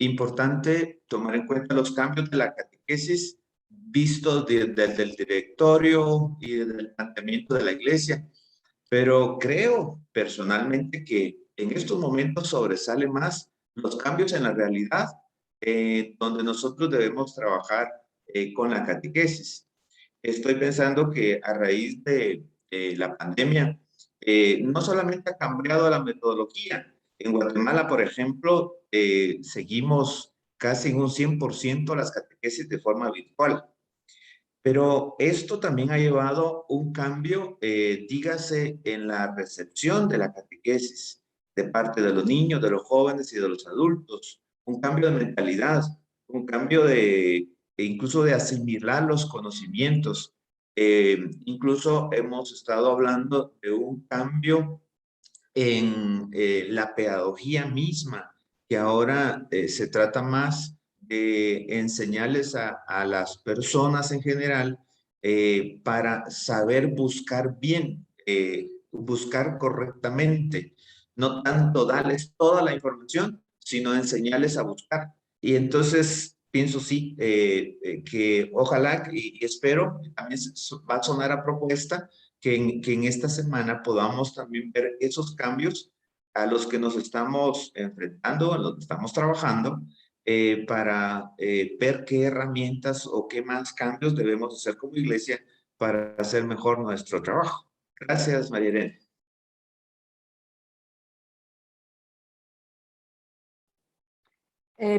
Importante tomar en cuenta los cambios de la catequesis vistos desde el directorio y desde el planteamiento de la iglesia, pero creo personalmente que en estos momentos sobresale más los cambios en la realidad, donde nosotros debemos trabajar con la catequesis. Estoy pensando que a raíz de la pandemia, no solamente ha cambiado la metodología. En Guatemala, por ejemplo, seguimos casi en un 100% las catequesis de forma virtual. Pero esto también ha llevado un cambio, dígase, en la recepción de la catequesis de parte de los niños, de los jóvenes y de los adultos. Un cambio de mentalidad, un cambio incluso de asimilar los conocimientos. Incluso hemos estado hablando de un cambio en la pedagogía misma, que ahora se trata más de enseñarles a las personas en general para saber buscar bien, buscar correctamente, no tanto darles toda la información, sino enseñarles a buscar. Y entonces pienso sí, que ojalá y espero, también va a sonar a propuesta, que en esta semana podamos también ver esos cambios a los que nos estamos enfrentando, a los que estamos trabajando, para ver qué herramientas o qué más cambios debemos hacer como iglesia para hacer mejor nuestro trabajo. Gracias, María Irene.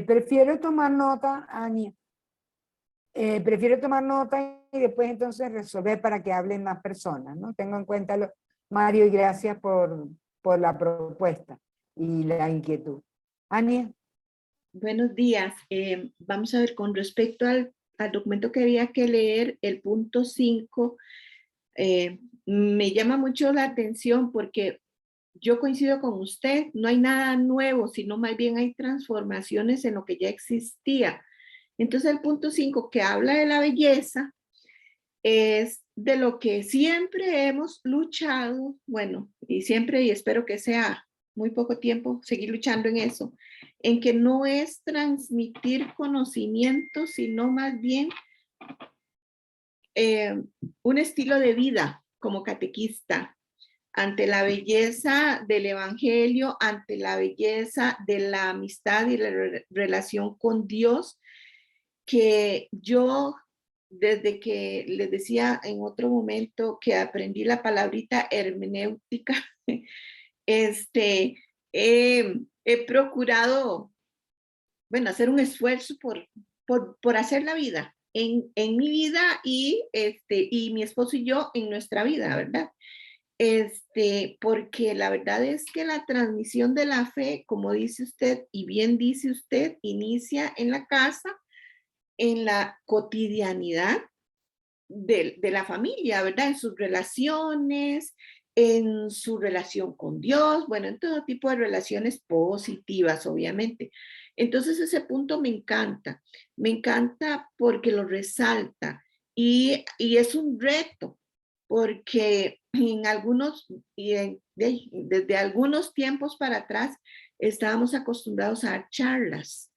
Prefiero tomar nota, Ania. Prefiero tomar nota y después entonces resolver para que hablen más personas, ¿no? Tengo en cuenta, Mario, y gracias por la propuesta y la inquietud. Ania. Buenos días. Vamos a ver, con respecto al documento que había que leer, el punto 5, me llama mucho la atención porque yo coincido con usted, no hay nada nuevo, sino más bien hay transformaciones en lo que ya existía. Entonces el punto 5 que habla de la belleza es de lo que siempre hemos luchado, bueno, y siempre, y espero que sea muy poco tiempo, seguir luchando en eso, en que no es transmitir conocimiento, sino más bien un estilo de vida como catequista, ante la belleza del evangelio, ante la belleza de la amistad y la relación con Dios, que yo, desde que les decía en otro momento que aprendí la palabrita hermenéutica, he he procurado, bueno, hacer un esfuerzo por hacer la vida en mi vida y mi esposo y yo en nuestra vida, ¿verdad? Porque la verdad es que la transmisión de la fe, como dice usted, y bien dice usted, inicia en la casa, en la cotidianidad de la familia, ¿verdad? En sus relaciones, en su relación con Dios, bueno, en todo tipo de relaciones positivas, obviamente. Entonces ese punto me encanta porque lo resalta y es un reto, porque en algunos, desde algunos tiempos para atrás, estábamos acostumbrados a dar charlas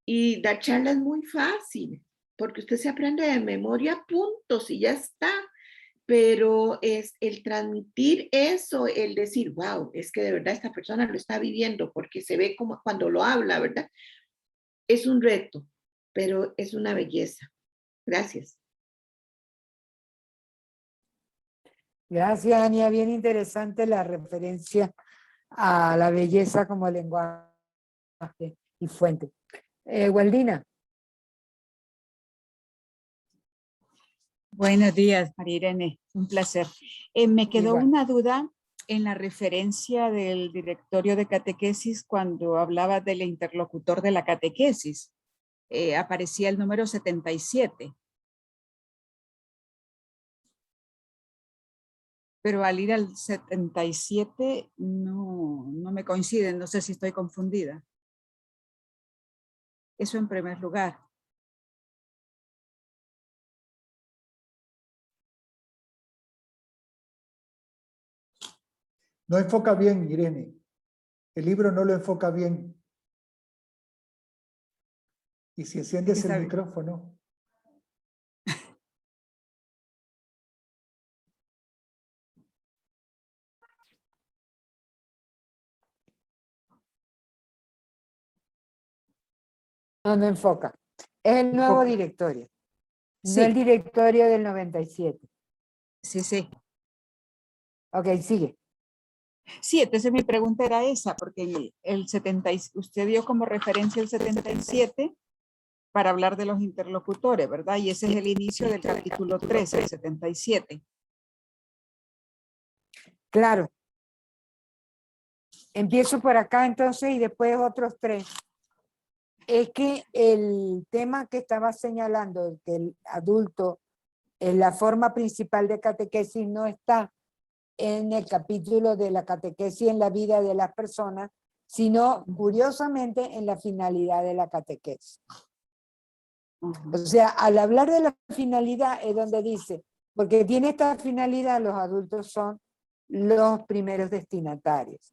y dar charlas es muy fácil, porque usted se aprende de memoria puntos y ya está, pero es el transmitir eso, el decir, wow, es que de verdad esta persona lo está viviendo, porque se ve como cuando lo habla, ¿verdad? Es un reto, pero es una belleza. Gracias. Gracias, Ania. Bien interesante la referencia a la belleza como lenguaje y fuente. Waldina. Buenos días, María Irene, un placer. Me quedó Igual. una duda en la referencia del directorio de catequesis cuando hablaba del interlocutor de la catequesis. Aparecía el número 77. Pero al ir al 77 no me coinciden, no sé si estoy confundida. Eso en primer lugar. No enfoca bien, Irene. El libro no lo enfoca bien. Y si enciendes Está el bien. micrófono. No enfoca. Es el nuevo Enfoca. directorio. Sí. No el directorio del 97. Sí. Ok, sigue. Sí, entonces mi pregunta era esa, porque el 70, usted dio como referencia el 77 para hablar de los interlocutores, ¿verdad? Y ese es el inicio del capítulo 13, el 77. Claro. Empiezo por acá entonces y después otros 3. Es que el tema que estaba señalando, que el adulto en la forma principal de catequesis no está en el capítulo de la catequesis en la vida de las personas, sino curiosamente en la finalidad de la catequesis. O sea, al hablar de la finalidad es donde dice, porque tiene esta finalidad, los adultos son los primeros destinatarios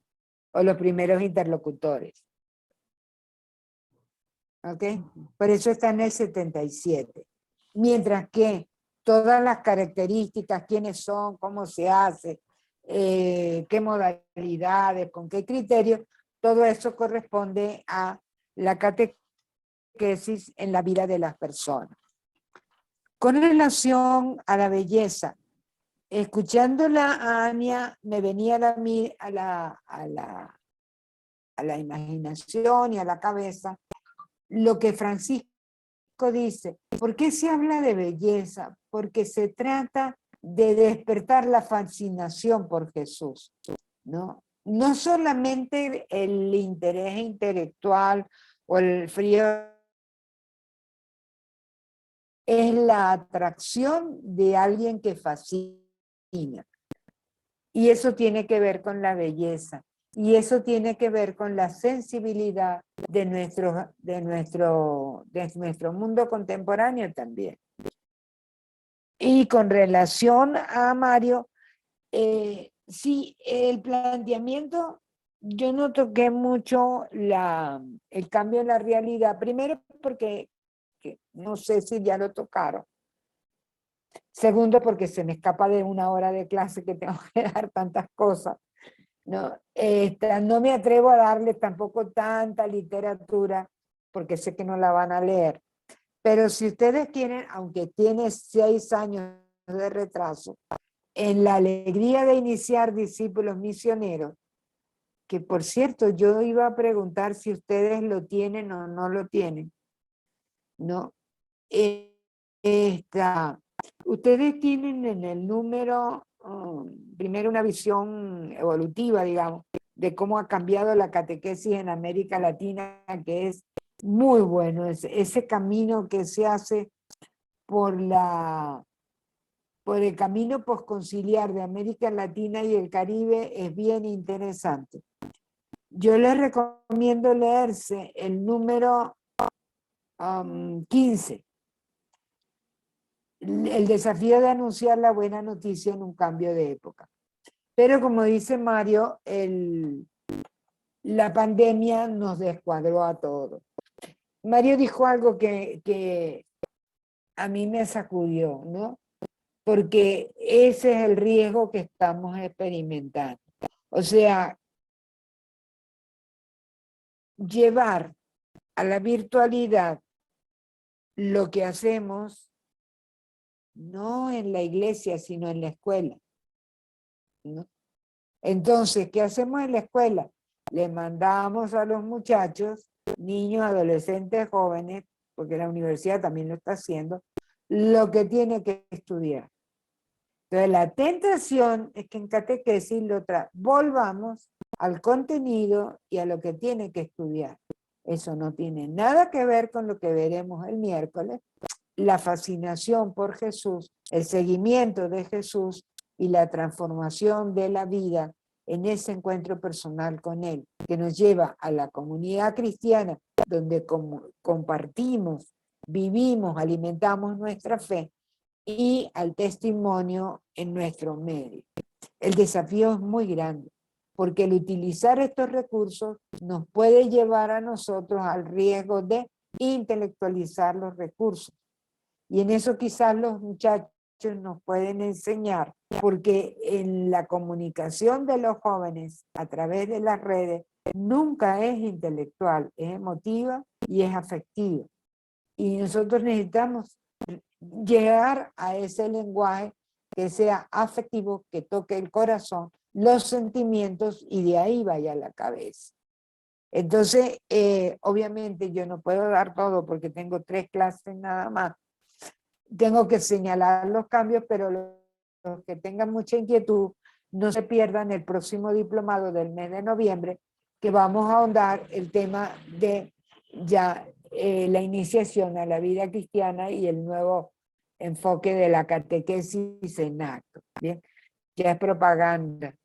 o los primeros interlocutores. ¿Ok? Por eso está en el 77. Mientras que todas las características, quiénes son, cómo se hace, qué modalidades, con qué criterios, todo eso corresponde a la catequesis en la vida de las personas. Con relación a la belleza, escuchándola a Ania, me venía a la imaginación y a la cabeza lo que Francisco dice. ¿Por qué se habla de belleza? Porque se trata de despertar la fascinación por Jesús, ¿no? No solamente el interés intelectual o el frío, es la atracción de alguien que fascina. Y eso tiene que ver con la belleza. Y eso tiene que ver con la sensibilidad de nuestro mundo contemporáneo también. Y con relación a Mario, sí, el planteamiento, yo no toqué mucho el cambio en la realidad. Primero porque no sé si ya lo tocaron. Segundo, porque se me escapa de una hora de clase que tengo que dar tantas cosas. No, no me atrevo a darle tampoco tanta literatura, porque sé que no la van a leer. Pero si ustedes quieren, aunque tiene 6 años de retraso, en la alegría de iniciar discípulos misioneros, que por cierto, yo iba a preguntar si ustedes lo tienen o no lo tienen. No. Ustedes tienen en el número, primero una visión evolutiva, digamos, de cómo ha cambiado la catequesis en América Latina, que es muy bueno. Ese camino que se hace por el camino posconciliar de América Latina y el Caribe es bien interesante. Yo les recomiendo leerse el número 15. El desafío de anunciar la buena noticia en un cambio de época. Pero como dice Mario, la pandemia nos descuadró a todos. Mario dijo algo que a mí me sacudió, ¿no? Porque ese es el riesgo que estamos experimentando. O sea, llevar a la virtualidad lo que hacemos no en la iglesia, sino en la escuela, ¿no? Entonces, ¿qué hacemos en la escuela? Le mandamos a los muchachos, niños, adolescentes, jóvenes, porque la universidad también lo está haciendo, lo que tiene que estudiar. Entonces, la tentación es que en catequesis volvamos al contenido y a lo que tiene que estudiar. Eso no tiene nada que ver con lo que veremos el miércoles, la fascinación por Jesús, el seguimiento de Jesús y la transformación de la vida en ese encuentro personal con Él, que nos lleva a la comunidad cristiana, donde compartimos, vivimos, alimentamos nuestra fe, y al testimonio en nuestro medio. El desafío es muy grande, porque el utilizar estos recursos nos puede llevar a nosotros al riesgo de intelectualizar los recursos. Y en eso quizás los muchachos nos pueden enseñar, porque en la comunicación de los jóvenes a través de las redes nunca es intelectual, es emotiva y es afectiva. Y nosotros necesitamos llegar a ese lenguaje que sea afectivo, que toque el corazón, los sentimientos y de ahí vaya a la cabeza. Entonces, obviamente yo no puedo dar todo porque tengo 3 clases nada más. Tengo que señalar los cambios, pero los que tengan mucha inquietud no se pierdan el próximo diplomado del mes de noviembre, que vamos a ahondar el tema de ya la iniciación a la vida cristiana y el nuevo enfoque de la catequesis en acto. ¿Bien? Ya es propaganda.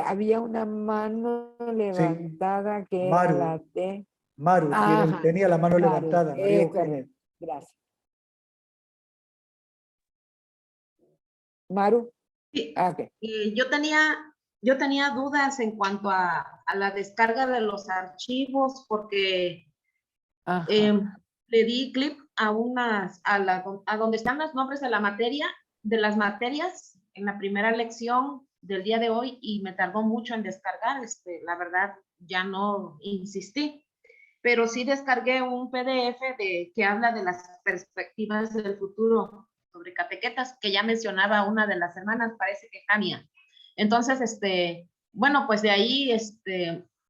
Había una mano levantada que era Maru. la de... Maru Ajá, tenía la mano Maru, levantada. María Eugenia. correcto, gracias. Maru. Sí, Ok. yo tenía dudas en cuanto a la descarga de los archivos porque Ajá. le di clic a donde están los nombres de las materias en la primera lección del día de hoy y me tardó mucho en descargar. La verdad, ya no insistí, pero sí descargué un PDF que habla de las perspectivas del futuro sobre catequetas, que ya mencionaba una de las hermanas, parece que Jania. Entonces, bueno, pues de ahí,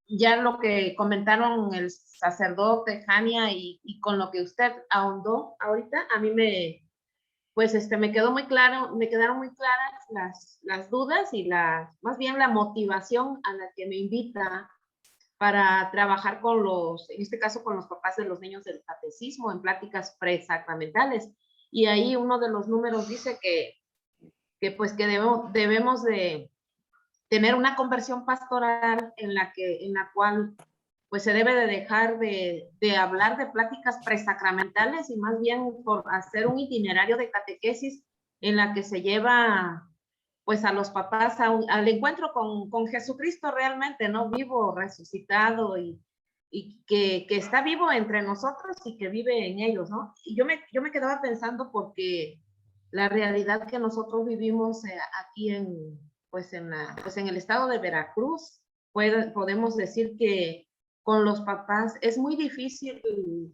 ya lo que comentaron el sacerdote, Jania, y con lo que usted ahondó ahorita, a mí me quedó muy claro, me quedaron muy claras las dudas y más bien la motivación a la que me invita para trabajar en este caso con los papás de los niños del catecismo en pláticas presacramentales. Y ahí uno de los números dice que debemos de tener una conversión pastoral en la cual pues se debe de dejar de hablar de pláticas presacramentales y más bien por hacer un itinerario de catequesis en la que se lleva pues a los papás al encuentro con Jesucristo realmente, ¿no? Vivo, resucitado y que está vivo entre nosotros y que vive en ellos, ¿no? Y yo me quedaba pensando porque la realidad que nosotros vivimos aquí en el estado de Veracruz, podemos decir que con los papás es muy difícil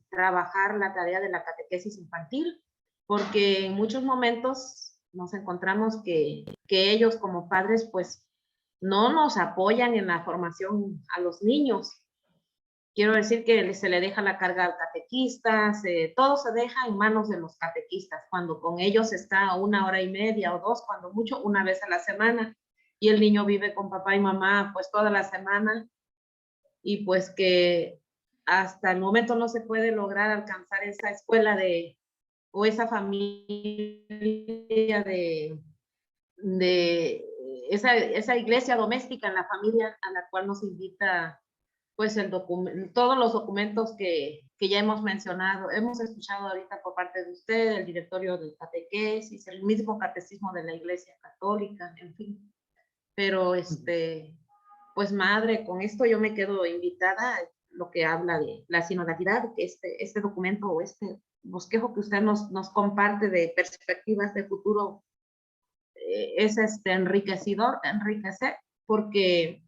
trabajar la tarea de la catequesis infantil, porque en muchos momentos nos encontramos que ellos como padres pues no nos apoyan en la formación a los niños. Quiero decir que se le deja la carga al catequista, todo se deja en manos de los catequistas, cuando con ellos está 1 hora y media o 2, cuando mucho, una vez a la semana, y el niño vive con papá y mamá pues toda la semana, y pues que hasta el momento no se puede lograr alcanzar esa escuela o esa familia esa iglesia doméstica en la familia a la cual nos invita pues todos los documentos que ya hemos mencionado, hemos escuchado ahorita por parte de usted, el directorio de catequesis, el mismo catecismo de la Iglesia Católica, en fin. Pero pues madre, con esto yo me quedo invitada, lo que habla de la sinodalidad, que este documento o este bosquejo que usted nos comparte de perspectivas de futuro es enriquecer, porque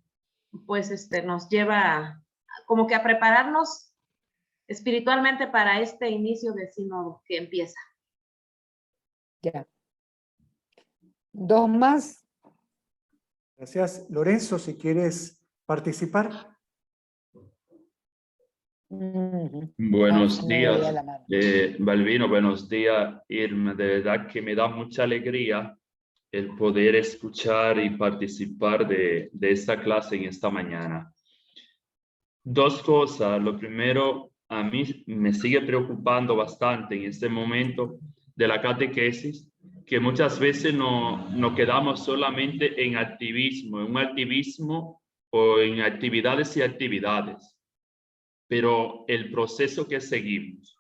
pues nos lleva como que a prepararnos espiritualmente para este inicio de sínodo que empieza. Ya. 2 más. Gracias. Lorenzo, si quieres participar. Buenos días, Balbino, buenos días, Irma. De verdad que me da mucha alegría el poder escuchar y participar de esta clase en esta mañana. 2 cosas. Lo primero, a mí me sigue preocupando bastante en este momento de la catequesis, que muchas veces no quedamos solamente en activismo, en un activismo o en actividades y actividades, pero el proceso que seguimos.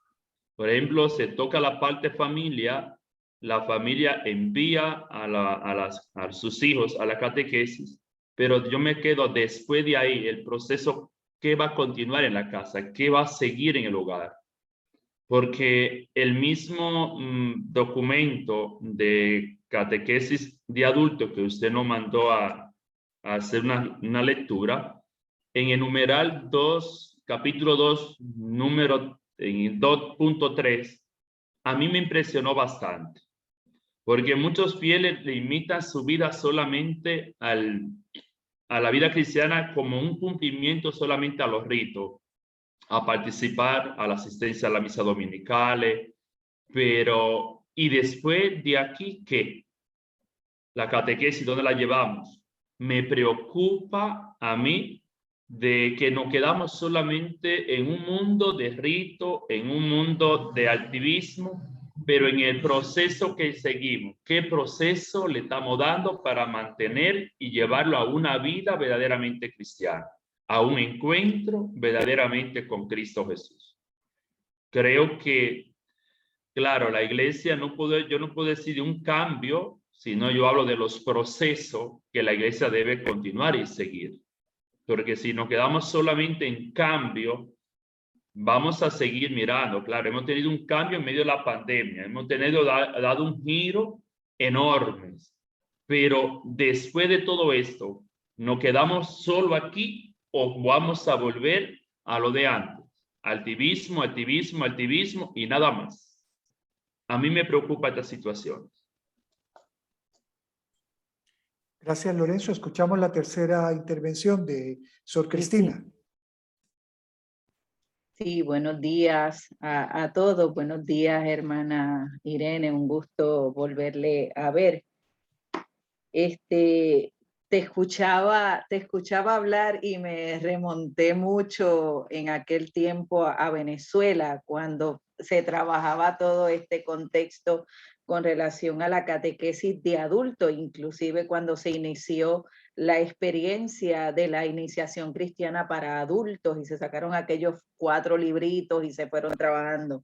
Por ejemplo, se toca la parte familia, la familia envía a sus hijos a la catequesis, pero yo me quedo después de ahí, el proceso que va a continuar en la casa, que va a seguir en el hogar. Porque el mismo documento de catequesis de adulto que usted nos mandó a hacer una lectura, en el numeral 2, capítulo 2, número en 2.3, a mí me impresionó bastante, porque muchos fieles limitan su vida solamente a la vida cristiana como un cumplimiento solamente a los ritos, a participar, a la asistencia a la misa dominical, pero ¿y después de aquí qué? La catequesis, ¿dónde la llevamos? Me preocupa a mí de que nos quedamos solamente en un mundo de rito, en un mundo de activismo, pero en el proceso que seguimos, ¿qué proceso le estamos dando para mantener y llevarlo a una vida verdaderamente cristiana, a un encuentro verdaderamente con Cristo Jesús? Creo que, claro, la iglesia yo no puedo decir de un cambio, sino yo hablo de los procesos que la iglesia debe continuar y seguir. Porque si nos quedamos solamente en cambio, vamos a seguir mirando. Claro, hemos tenido un cambio en medio de la pandemia, hemos dado un giro enorme, pero después de todo esto, ¿nos quedamos solo aquí o vamos a volver a lo de antes? Activismo, activismo, activismo y nada más. A mí me preocupa esta situación. Gracias, Lorenzo. Escuchamos la tercera intervención de Sor Cristina. Sí, buenos días a todos. Buenos días, hermana Irene. Un gusto volverle a ver. Te escuchaba hablar y me remonté mucho en aquel tiempo a Venezuela, cuando se trabajaba todo este contexto con relación a la catequesis de adulto, inclusive cuando se inició la experiencia de la iniciación cristiana para adultos y se sacaron aquellos 4 libritos y se fueron trabajando.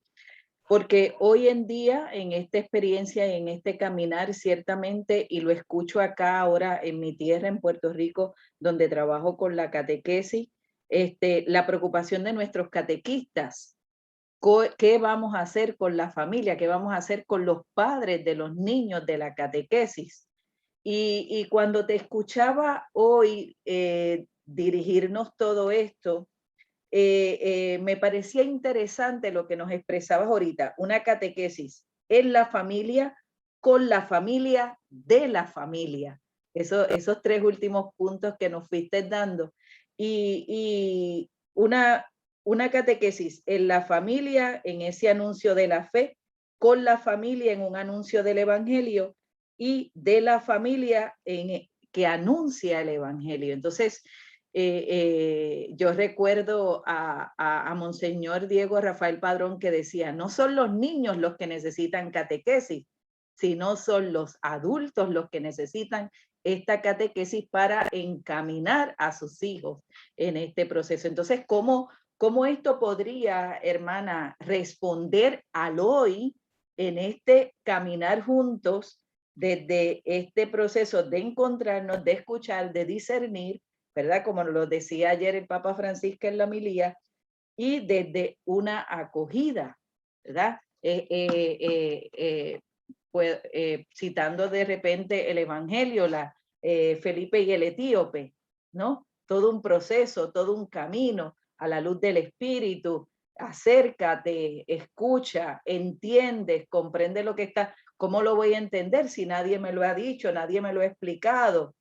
Porque hoy en día, en esta experiencia y en este caminar, ciertamente, y lo escucho acá ahora en mi tierra, en Puerto Rico, donde trabajo con la catequesis, la preocupación de nuestros catequistas. ¿Qué vamos a hacer con la familia? ¿Qué vamos a hacer con los padres de los niños de la catequesis? Y cuando te escuchaba hoy dirigirnos todo esto, me parecía interesante lo que nos expresabas ahorita, una catequesis en la familia, con la familia, de la familia. esos 3 últimos puntos que nos fuiste dando. Y una catequesis en la familia, en ese anuncio de la fe, con la familia en un anuncio del evangelio, y de la familia que anuncia el evangelio. Entonces, yo recuerdo a Monseñor Diego Rafael Padrón que decía, no son los niños los que necesitan catequesis, sino son los adultos los que necesitan esta catequesis para encaminar a sus hijos en este proceso. Entonces, ¿cómo esto podría, hermana, responder al hoy en este caminar juntos desde este proceso de encontrarnos, de escuchar, de discernir, ¿verdad? Como lo decía ayer el Papa Francisco en la homilía, y desde una acogida, ¿verdad? Pues, citando de repente el Evangelio, Felipe y el etíope, ¿no? Todo un proceso, todo un camino a la luz del Espíritu. Acércate, escucha, entiendes, comprende lo que está. ¿Cómo lo voy a entender si nadie me lo ha dicho, nadie me lo ha explicado?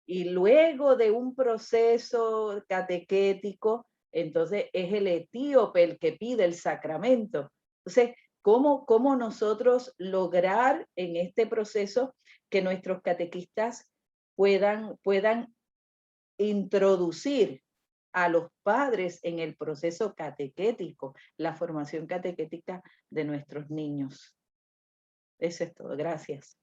Y luego de un proceso catequético, entonces es el etíope el que pide el sacramento. Entonces, ¿cómo nosotros lograr en este proceso que nuestros catequistas puedan introducir a los padres en el proceso catequético, la formación catequética de nuestros niños? Eso es todo. Gracias.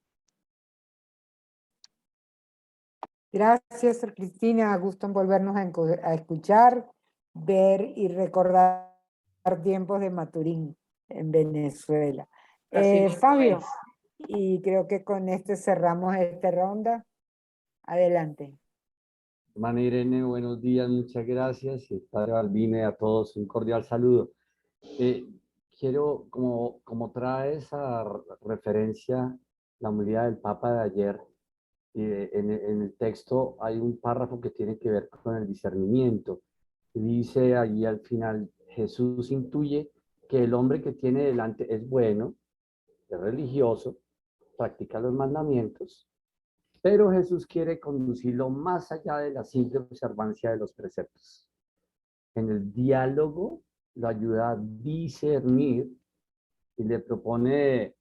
Gracias, Cristina. Gusto en volvernos a escuchar, ver y recordar tiempos de Maturín en Venezuela. Fabio, y creo que con este cerramos esta ronda. Adelante. Hermana Irene, buenos días, muchas gracias. Y Padre Balbino, y a todos un cordial saludo. Quiero, como trae esa referencia, la homilía del Papa de ayer, en el texto hay un párrafo que tiene que ver con el discernimiento. Y dice allí al final, Jesús intuye que el hombre que tiene delante es bueno, es religioso, practica los mandamientos, pero Jesús quiere conducirlo más allá de la simple observancia de los preceptos. En el diálogo lo ayuda a discernir y le propone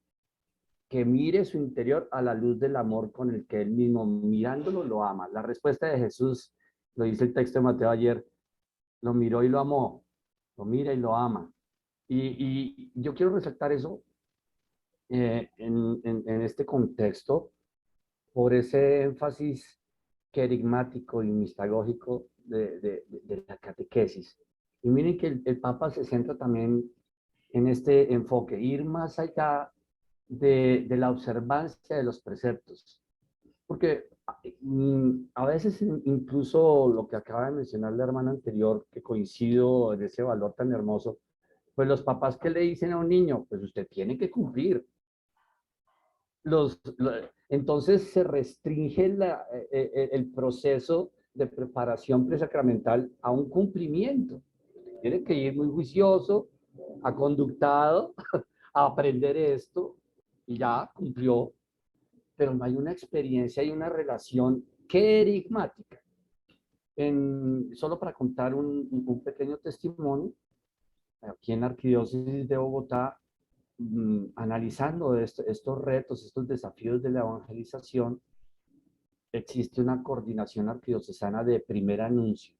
que mire su interior a la luz del amor con el que él mismo, mirándolo, lo ama. La respuesta de Jesús, lo dice el texto de Mateo ayer, lo miró y lo amó, lo mira y lo ama. Y yo quiero resaltar eso en este contexto, por ese énfasis querigmático y mistagógico de la catequesis. Y miren que el Papa se centra también en este enfoque, ir más allá de la observancia de los preceptos. Porque a veces incluso lo que acaba de mencionar la hermana anterior, que coincido en ese valor tan hermoso, pues los papás que le dicen a un niño, pues usted tiene que cumplir. Entonces se restringe el proceso de preparación presacramental a un cumplimiento. Tiene que ir muy juicioso, aconductado, a aprender esto, y ya cumplió, pero no hay una experiencia y una relación querigmática. Solo para contar un pequeño testimonio, aquí en la Arquidiócesis de Bogotá, analizando estos retos, estos desafíos de la evangelización, existe una coordinación arquidiocesana de primer anuncio.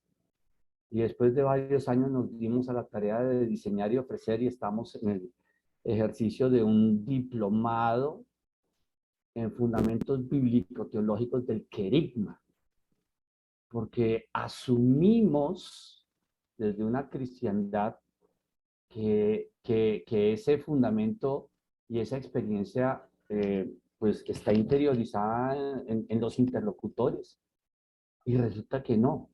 Y después de varios años nos dimos a la tarea de diseñar y ofrecer, y estamos en el ejercicio de un diplomado en fundamentos bíblico-teológicos del querigma, porque asumimos desde una cristiandad que ese fundamento y esa experiencia pues está interiorizada en los interlocutores, y resulta que no.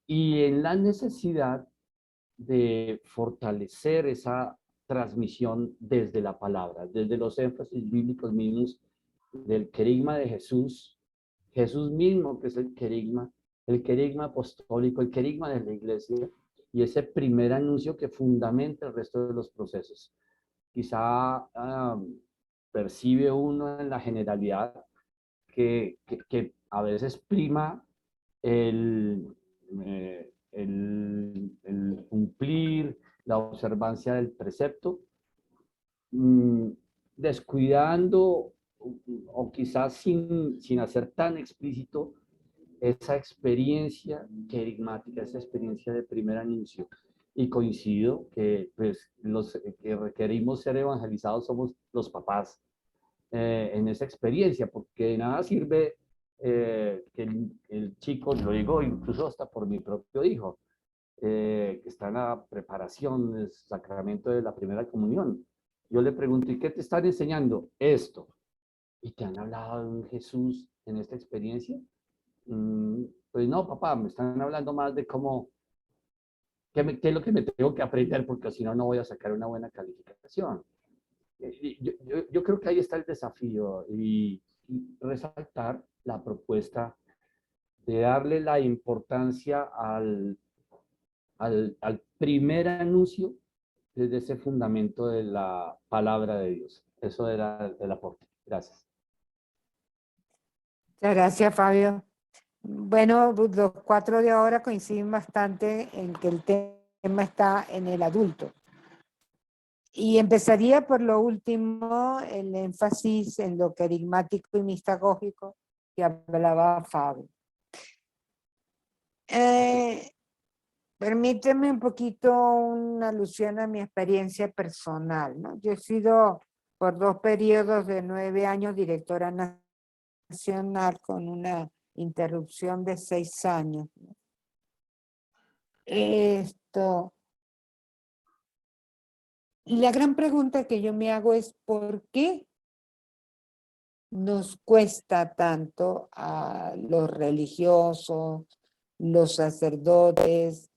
Y en la necesidad de fortalecer esa transmisión desde la palabra, desde los énfasis bíblicos mismos del querigma de Jesús, Jesús mismo que es el querigma apostólico, el querigma de la iglesia, y ese primer anuncio que fundamenta el resto de los procesos. Quizá percibe uno en la generalidad que a veces prima el cumplir la observancia del precepto, descuidando o quizás sin hacer tan explícito esa experiencia querigmática, esa experiencia de primer anuncio. Y coincido que pues, los que requerimos ser evangelizados somos los papás en esa experiencia, porque de nada sirve que el chico, lo digo incluso hasta por mi propio hijo, que está en la preparación del sacramento de la primera comunión. Yo le pregunto, ¿y qué te están enseñando? Esto. ¿Y te han hablado de un Jesús en esta experiencia? Pues no, papá, me están hablando más de cómo, qué es lo que me tengo que aprender, porque si no, no voy a sacar una buena calificación. Yo creo que ahí está el desafío y resaltar la propuesta de darle la importancia al primer anuncio desde ese fundamento de la palabra de Dios. Eso era el aporte. Gracias. Muchas gracias, Fabio. Bueno, los cuatro de ahora coinciden bastante en que el tema está en el adulto. Y empezaría por lo último, el énfasis en lo querigmático y mistagógico que hablaba Fabio. Permíteme un poquito una alusión a mi experiencia personal, ¿no? Yo he sido por 2 periodos de 9 años directora nacional con una interrupción de 6 años. La gran pregunta que yo me hago es ¿por qué nos cuesta tanto a los religiosos, los sacerdotes,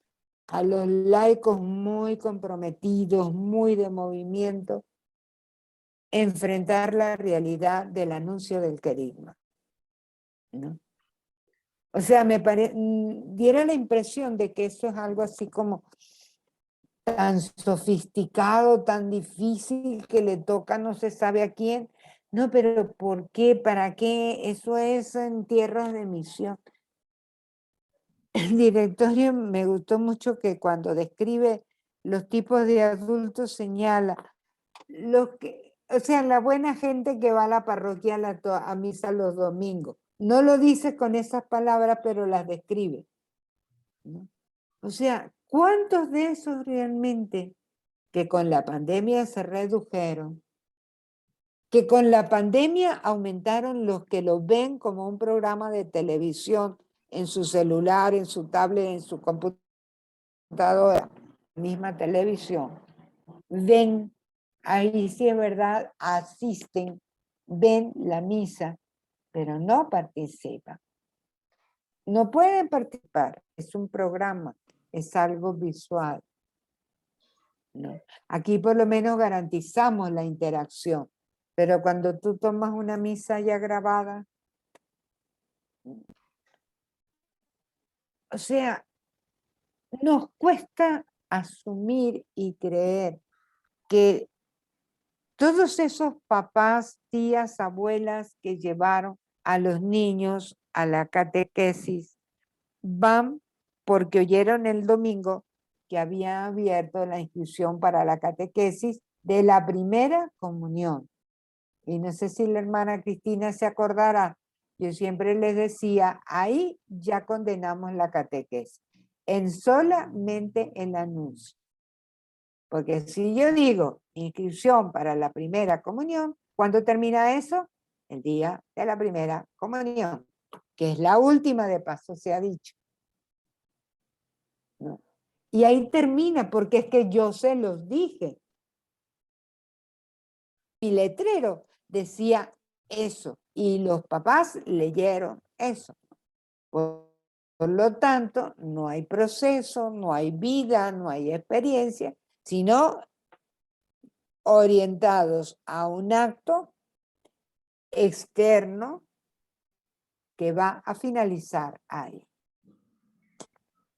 a los laicos muy comprometidos, muy de movimiento, enfrentar la realidad del anuncio del querigma, ¿no? O sea, diera la impresión de que eso es algo así como tan sofisticado, tan difícil, que le toca no se sabe a quién. No, pero ¿por qué? ¿Para qué? Eso es en tierras de misión. El directorio me gustó mucho que cuando describe los tipos de adultos señala o sea, la buena gente que va a la parroquia a misa los domingos. No lo dice con esas palabras, pero las describe, ¿no? O sea, ¿cuántos de esos realmente que con la pandemia se redujeron, que con la pandemia aumentaron los que lo ven como un programa de televisión en su celular, en su tablet, en su computadora, misma televisión, ven, ahí sí es verdad, asisten, ven la misa, pero no participan? No pueden participar, es un programa, es algo visual, ¿no? Aquí por lo menos garantizamos la interacción, pero cuando tú tomas una misa ya grabada, o sea, nos cuesta asumir y creer que todos esos papás, tías, abuelas que llevaron a los niños a la catequesis van porque oyeron el domingo que había abierto la inscripción para la catequesis de la primera comunión. Y no sé si la hermana Cristina se acordará, yo siempre les decía, ahí ya condenamos la catequesis, en solamente el anuncio. Porque si yo digo inscripción para la primera comunión, ¿cuándo termina eso? El día de la primera comunión, que es la última, de paso se ha dicho, ¿no? Y ahí termina, porque es que yo se los dije. Mi letrero decía eso, y los papás leyeron eso. Por lo tanto, no hay proceso, no hay vida, no hay experiencia, sino orientados a un acto externo que va a finalizar ahí.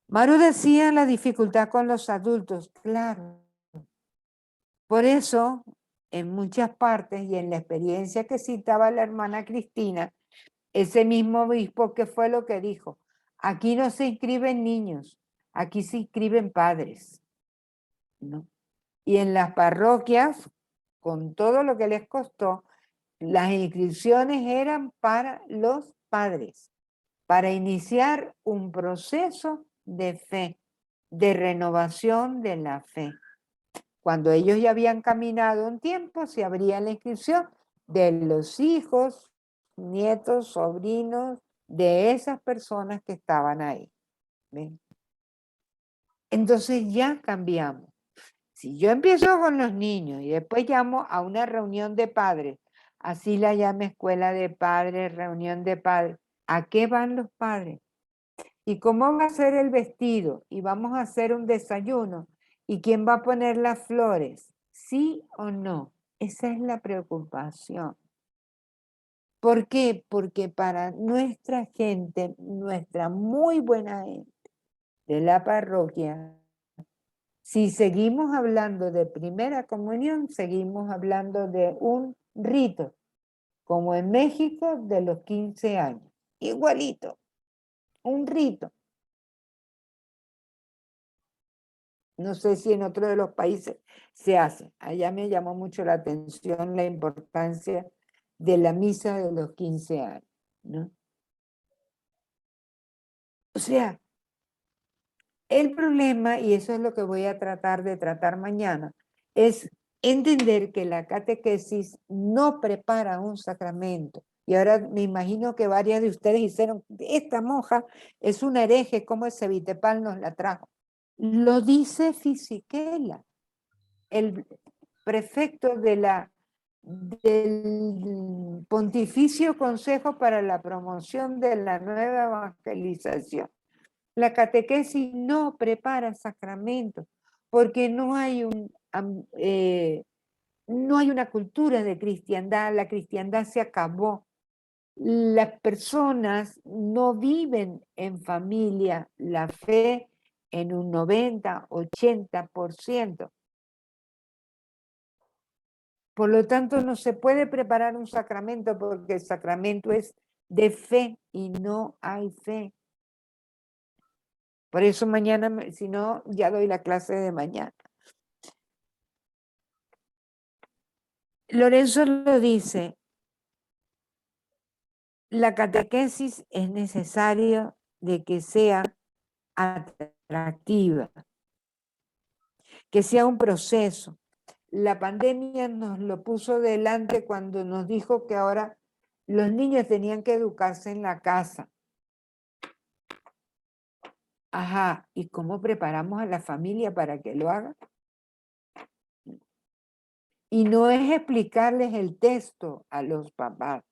Maru decía la dificultad con los adultos, claro. Por eso, en muchas partes y en la experiencia que citaba la hermana Cristina, ese mismo obispo, ¿qué fue lo que dijo? Aquí no se inscriben niños, aquí se inscriben padres, ¿no? Y en las parroquias, con todo lo que les costó, las inscripciones eran para los padres, para iniciar un proceso de fe, de renovación de la fe. Cuando ellos ya habían caminado un tiempo, se abría la inscripción de los hijos, nietos, sobrinos, de esas personas que estaban ahí. ¿Ven? Entonces ya cambiamos. Si yo empiezo con los niños y después llamo a una reunión de padres, así la llame escuela de padres, reunión de padres, ¿a qué van los padres? ¿Y cómo va a ser el vestido? Y vamos a hacer un desayuno. ¿Y quién va a poner las flores? ¿Sí o no? Esa es la preocupación. ¿Por qué? Porque para nuestra gente, nuestra muy buena gente de la parroquia, si seguimos hablando de primera comunión, seguimos hablando de un rito, como en México de los 15 años. Igualito, un rito. No sé si en otro de los países se hace. Allá me llamó mucho la atención la importancia de la misa de los 15 años, ¿no? O sea, el problema, y eso es lo que voy a tratar de tratar mañana, es entender que la catequesis no prepara un sacramento. Y ahora me imagino que varias de ustedes dijeron, esta monja es una hereje, ¿cómo ese Vitepal nos la trajo? Lo dice Fisichella, el prefecto del Pontificio Consejo para la Promoción de la Nueva Evangelización. La catequesis no prepara sacramentos porque no hay una cultura de cristiandad, la cristiandad se acabó. Las personas no viven en familia la fe en un 90, 80%. Por lo tanto, no se puede preparar un sacramento porque el sacramento es de fe y no hay fe. Por eso mañana, si no, ya doy la clase de mañana. Lorenzo lo dice, la catequesis es necesario de que sea atractiva, que sea un proceso. La pandemia nos lo puso delante cuando nos dijo que ahora los niños tenían que educarse en la casa. Ajá, ¿y cómo preparamos a la familia para que lo haga? Y no es explicarles el texto a los papás,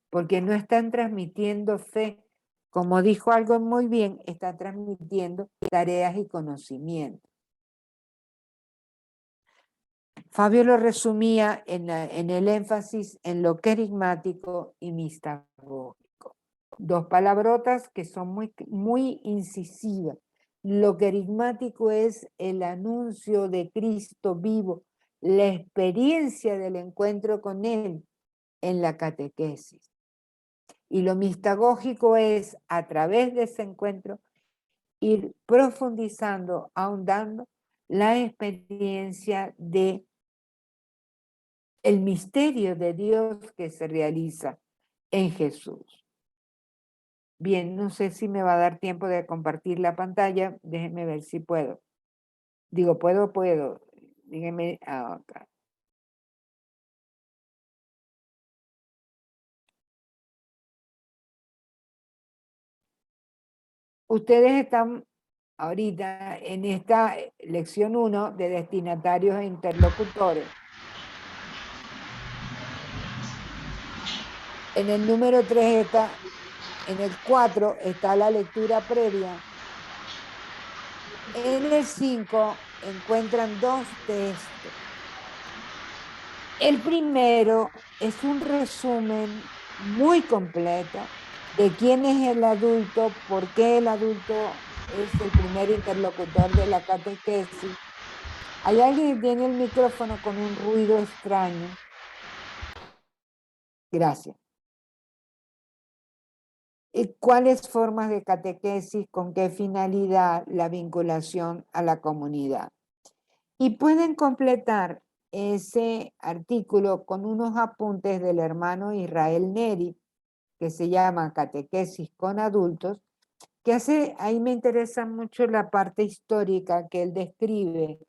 porque no están transmitiendo fe. Como dijo algo muy bien, está transmitiendo tareas y conocimiento. Fabio lo resumía en el énfasis en lo querigmático y mistagógico. Dos palabrotas que son muy incisivas. Lo querigmático es el anuncio de Cristo vivo, la experiencia del encuentro con Él en la catequesis. Y lo mistagógico es, a través de ese encuentro, ir profundizando, ahondando la experiencia de el misterio de Dios que se realiza en Jesús. Bien, no sé si me va a dar tiempo de compartir la pantalla. Déjenme ver si puedo. Digo, puedo. Díganme acá. Ustedes están ahorita en esta lección 1 de destinatarios e interlocutores. En el número 3 está, en el 4 está la lectura previa. En el 5 encuentran dos textos. El primero es un resumen muy completo de quién es el adulto, por qué el adulto es el primer interlocutor de la catequesis. Hay alguien que tiene el micrófono con un ruido extraño. Gracias. ¿Cuáles formas de catequesis? ¿Con qué finalidad? La vinculación a la comunidad. Y pueden completar ese artículo con unos apuntes del hermano Israel Neri, que se llama Catequesis con adultos, que ahí me interesa mucho la parte histórica que él describe,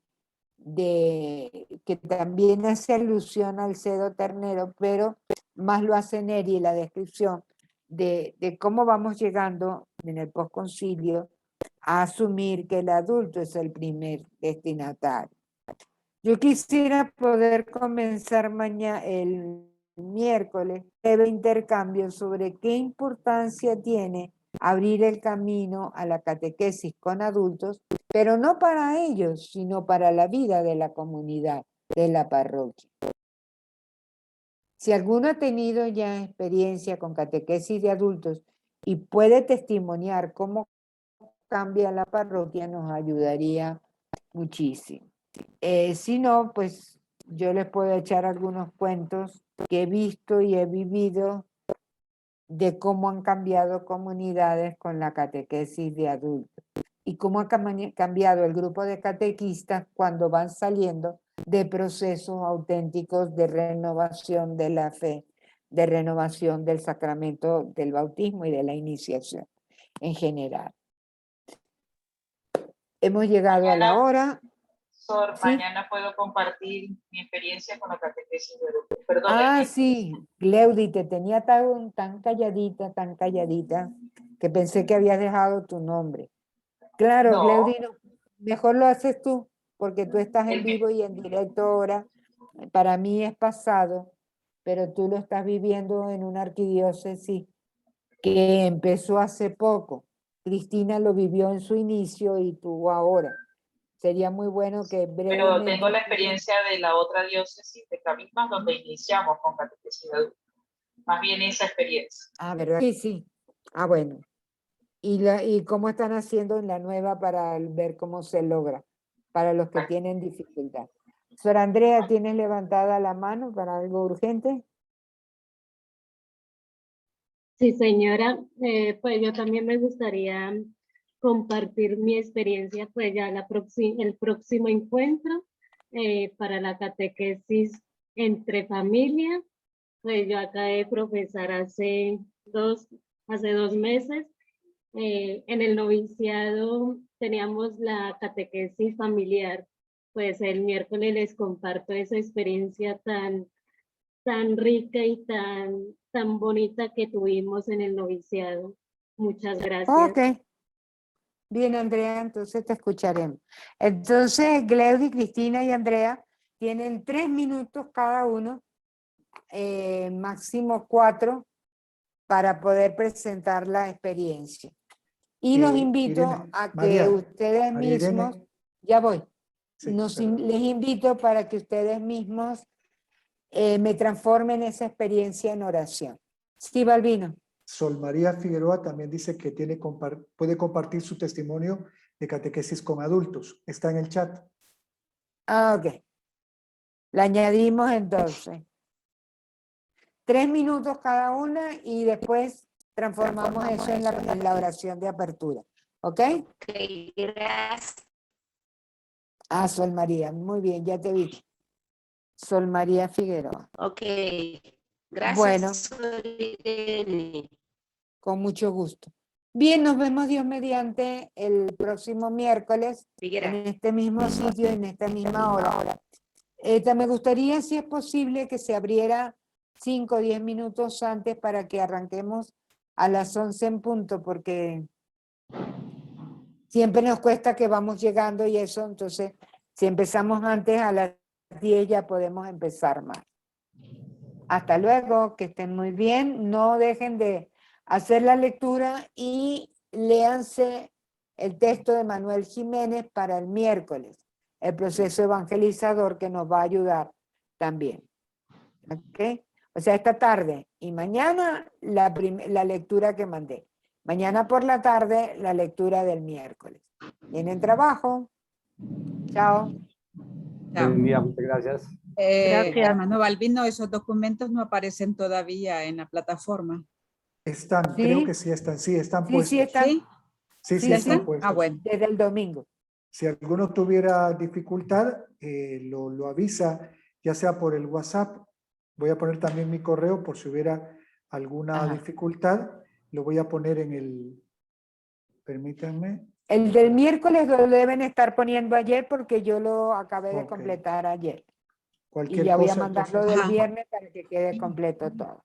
que también hace alusión al cedo ternero, pero más lo hace Neri, la descripción de cómo vamos llegando en el posconcilio a asumir que el adulto es el primer destinatario. Yo quisiera poder comenzar mañana, el miércoles, breve intercambio sobre qué importancia tiene abrir el camino a la catequesis con adultos, pero no para ellos, sino para la vida de la comunidad, de la parroquia. Si alguno ha tenido ya experiencia con catequesis de adultos y puede testimoniar cómo cambia la parroquia, nos ayudaría muchísimo. Si no, pues yo les puedo echar algunos cuentos que he visto y he vivido de cómo han cambiado comunidades con la catequesis de adultos y cómo ha cambiado el grupo de catequistas cuando van saliendo de procesos auténticos de renovación de la fe, de renovación del sacramento del bautismo y de la iniciación en general. Hemos llegado a la hora. Sor, ¿Sí? Mañana puedo compartir mi experiencia con la catequesis de adultos. Perdón. Sí, Gleudi, te tenía tan calladita, que pensé que habías dejado tu nombre. Claro, No. Gleudi, mejor lo haces tú, porque tú estás en vivo y en directo ahora. Para mí es pasado, pero tú lo estás viviendo en una arquidiócesis que empezó hace poco. Cristina lo vivió en su inicio y tú ahora. Sería muy bueno que brevemente... Pero tengo la experiencia de la otra diócesis de Cabismas, donde iniciamos con catequesis de adultos. Más bien esa experiencia. ¿Verdad? Sí. Bueno. ¿Y cómo están haciendo en la nueva para ver cómo se logra? Para los que tienen dificultad. Sor Andrea, ¿tienes levantada la mano para algo urgente? Sí, señora. Pues yo también me gustaría compartir mi experiencia, pues ya el próximo encuentro para la catequesis entre familia. Pues yo acabé de profesar hace 2 meses. En el noviciado teníamos la catequesis familiar. Pues el miércoles les comparto esa experiencia tan rica y tan bonita que tuvimos en el noviciado. Muchas gracias. Ok. Bien, Andrea, entonces te escucharemos. Entonces, Gleudi, Cristina y Andrea tienen 3 minutos cada uno, máximo 4, para poder presentar la experiencia. Y los invito a que ustedes mismos, ya voy, les invito para que ustedes mismos me transformen esa experiencia en oración. Sí, Balbino. Sol María Figueroa también dice que puede compartir su testimonio de catequesis con adultos. Está en el chat. Ok. La añadimos entonces. 3 minutos cada una y después transformamos eso en la oración de apertura. ¿Ok? Ok, gracias. Sol María. Muy bien, ya te vi. Sol María Figueroa. Ok. Gracias. Bueno. Con mucho gusto. Bien, nos vemos Dios mediante el próximo miércoles en este mismo sitio, en esta misma hora. Me gustaría, si es posible, que se abriera 5 o 10 minutos antes para que arranquemos a las 11 en punto, porque siempre nos cuesta que vamos llegando y eso, entonces, si empezamos antes a las 10 ya podemos empezar más. Hasta luego, que estén muy bien. No dejen de hacer la lectura y léanse el texto de Manuel Jiménez para el miércoles, el proceso evangelizador que nos va a ayudar también. ¿Ok? O sea, esta tarde y mañana la lectura que mandé. Mañana por la tarde la lectura del miércoles. ¿Tienen trabajo? Chao. Buen día, muchas gracias. Hermano Balbino, esos documentos no aparecen todavía en la plataforma. Están, ¿Sí? creo que sí están Sí, puestos. sí están. ¿Sí? Sí, Sí, están sí. puestos. Ah, bueno. Desde el domingo. Si alguno tuviera dificultad, lo avisa, ya sea por el WhatsApp. Voy a poner también mi correo por si hubiera alguna Ajá. dificultad. Lo voy a poner en el... Permítanme. El del miércoles lo deben estar poniendo ayer porque yo lo acabé de Ok. completar ayer. Y Cualquier ya voy a cosa, mandarlo entonces, del Ajá. viernes para que quede completo todo.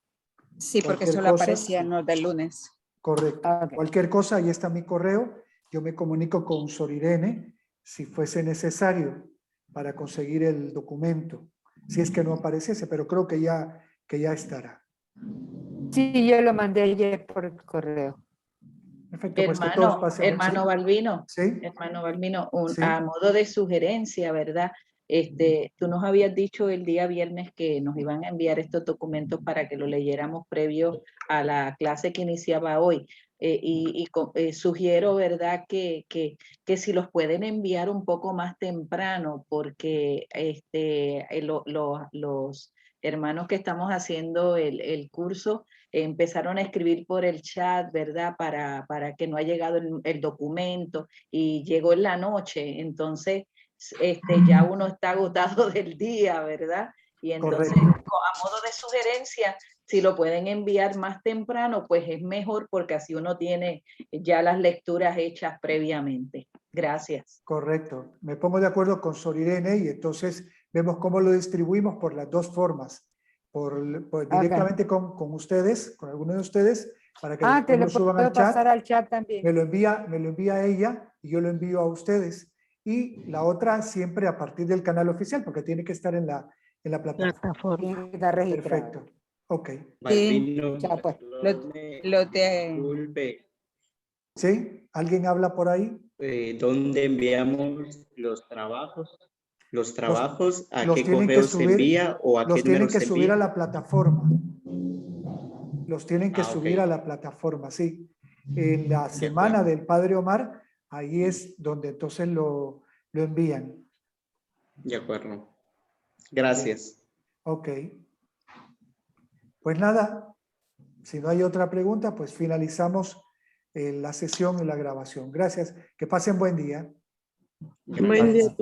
Sí, porque cualquier solo cosa, aparecía sí. en los del lunes. Correcto. Ok. Cualquier cosa, ahí está mi correo. Yo me comunico con Sorirene si fuese necesario para conseguir el documento. Si es que no apareciese, pero creo que ya estará. Sí, yo lo mandé ayer por correo. Perfecto, pues que todos pasen. Hermano Balbino, ¿Sí? hermano Balbino, Sí. a modo de sugerencia, ¿verdad? Tú nos habías dicho el día viernes que nos iban a enviar estos documentos para que lo leyéramos previo a la clase que iniciaba hoy. Sugiero, ¿verdad? Que si los pueden enviar un poco más temprano, porque los hermanos que estamos haciendo el curso empezaron a escribir por el chat, ¿verdad? Para que no ha llegado el documento y llegó en la noche, entonces ya uno está agotado del día, ¿verdad? Y entonces, Correcto. a modo de sugerencia, si lo pueden enviar más temprano, pues es mejor porque así uno tiene ya las lecturas hechas previamente. Gracias. Correcto. Me pongo de acuerdo con Sorirene y entonces vemos cómo lo distribuimos por las dos formas. Directamente con ustedes, con alguno de ustedes, para que Te después lo lo suban puedo al chat. pasar al chat también. Me lo envía ella y yo lo envío a ustedes. Y la otra siempre a partir del canal oficial, porque tiene que estar en la plataforma. Está registrado. Perfecto. Ok. Balbino, Ya, pues. disculpe, ¿Sí? ¿Alguien habla por ahí? ¿dónde enviamos los trabajos? ¿Los trabajos a los qué tienen que correo se subir, envía o a los qué tienen número que se subir envía? a la plataforma. Los tienen que Ah, ok. subir a la plataforma, sí. En la semana del Padre Omar, ahí es donde entonces lo envían. De acuerdo. Gracias. Ok. Pues nada, si no hay otra pregunta, pues finalizamos la sesión y la grabación. Gracias. Que pasen buen día. Buen día.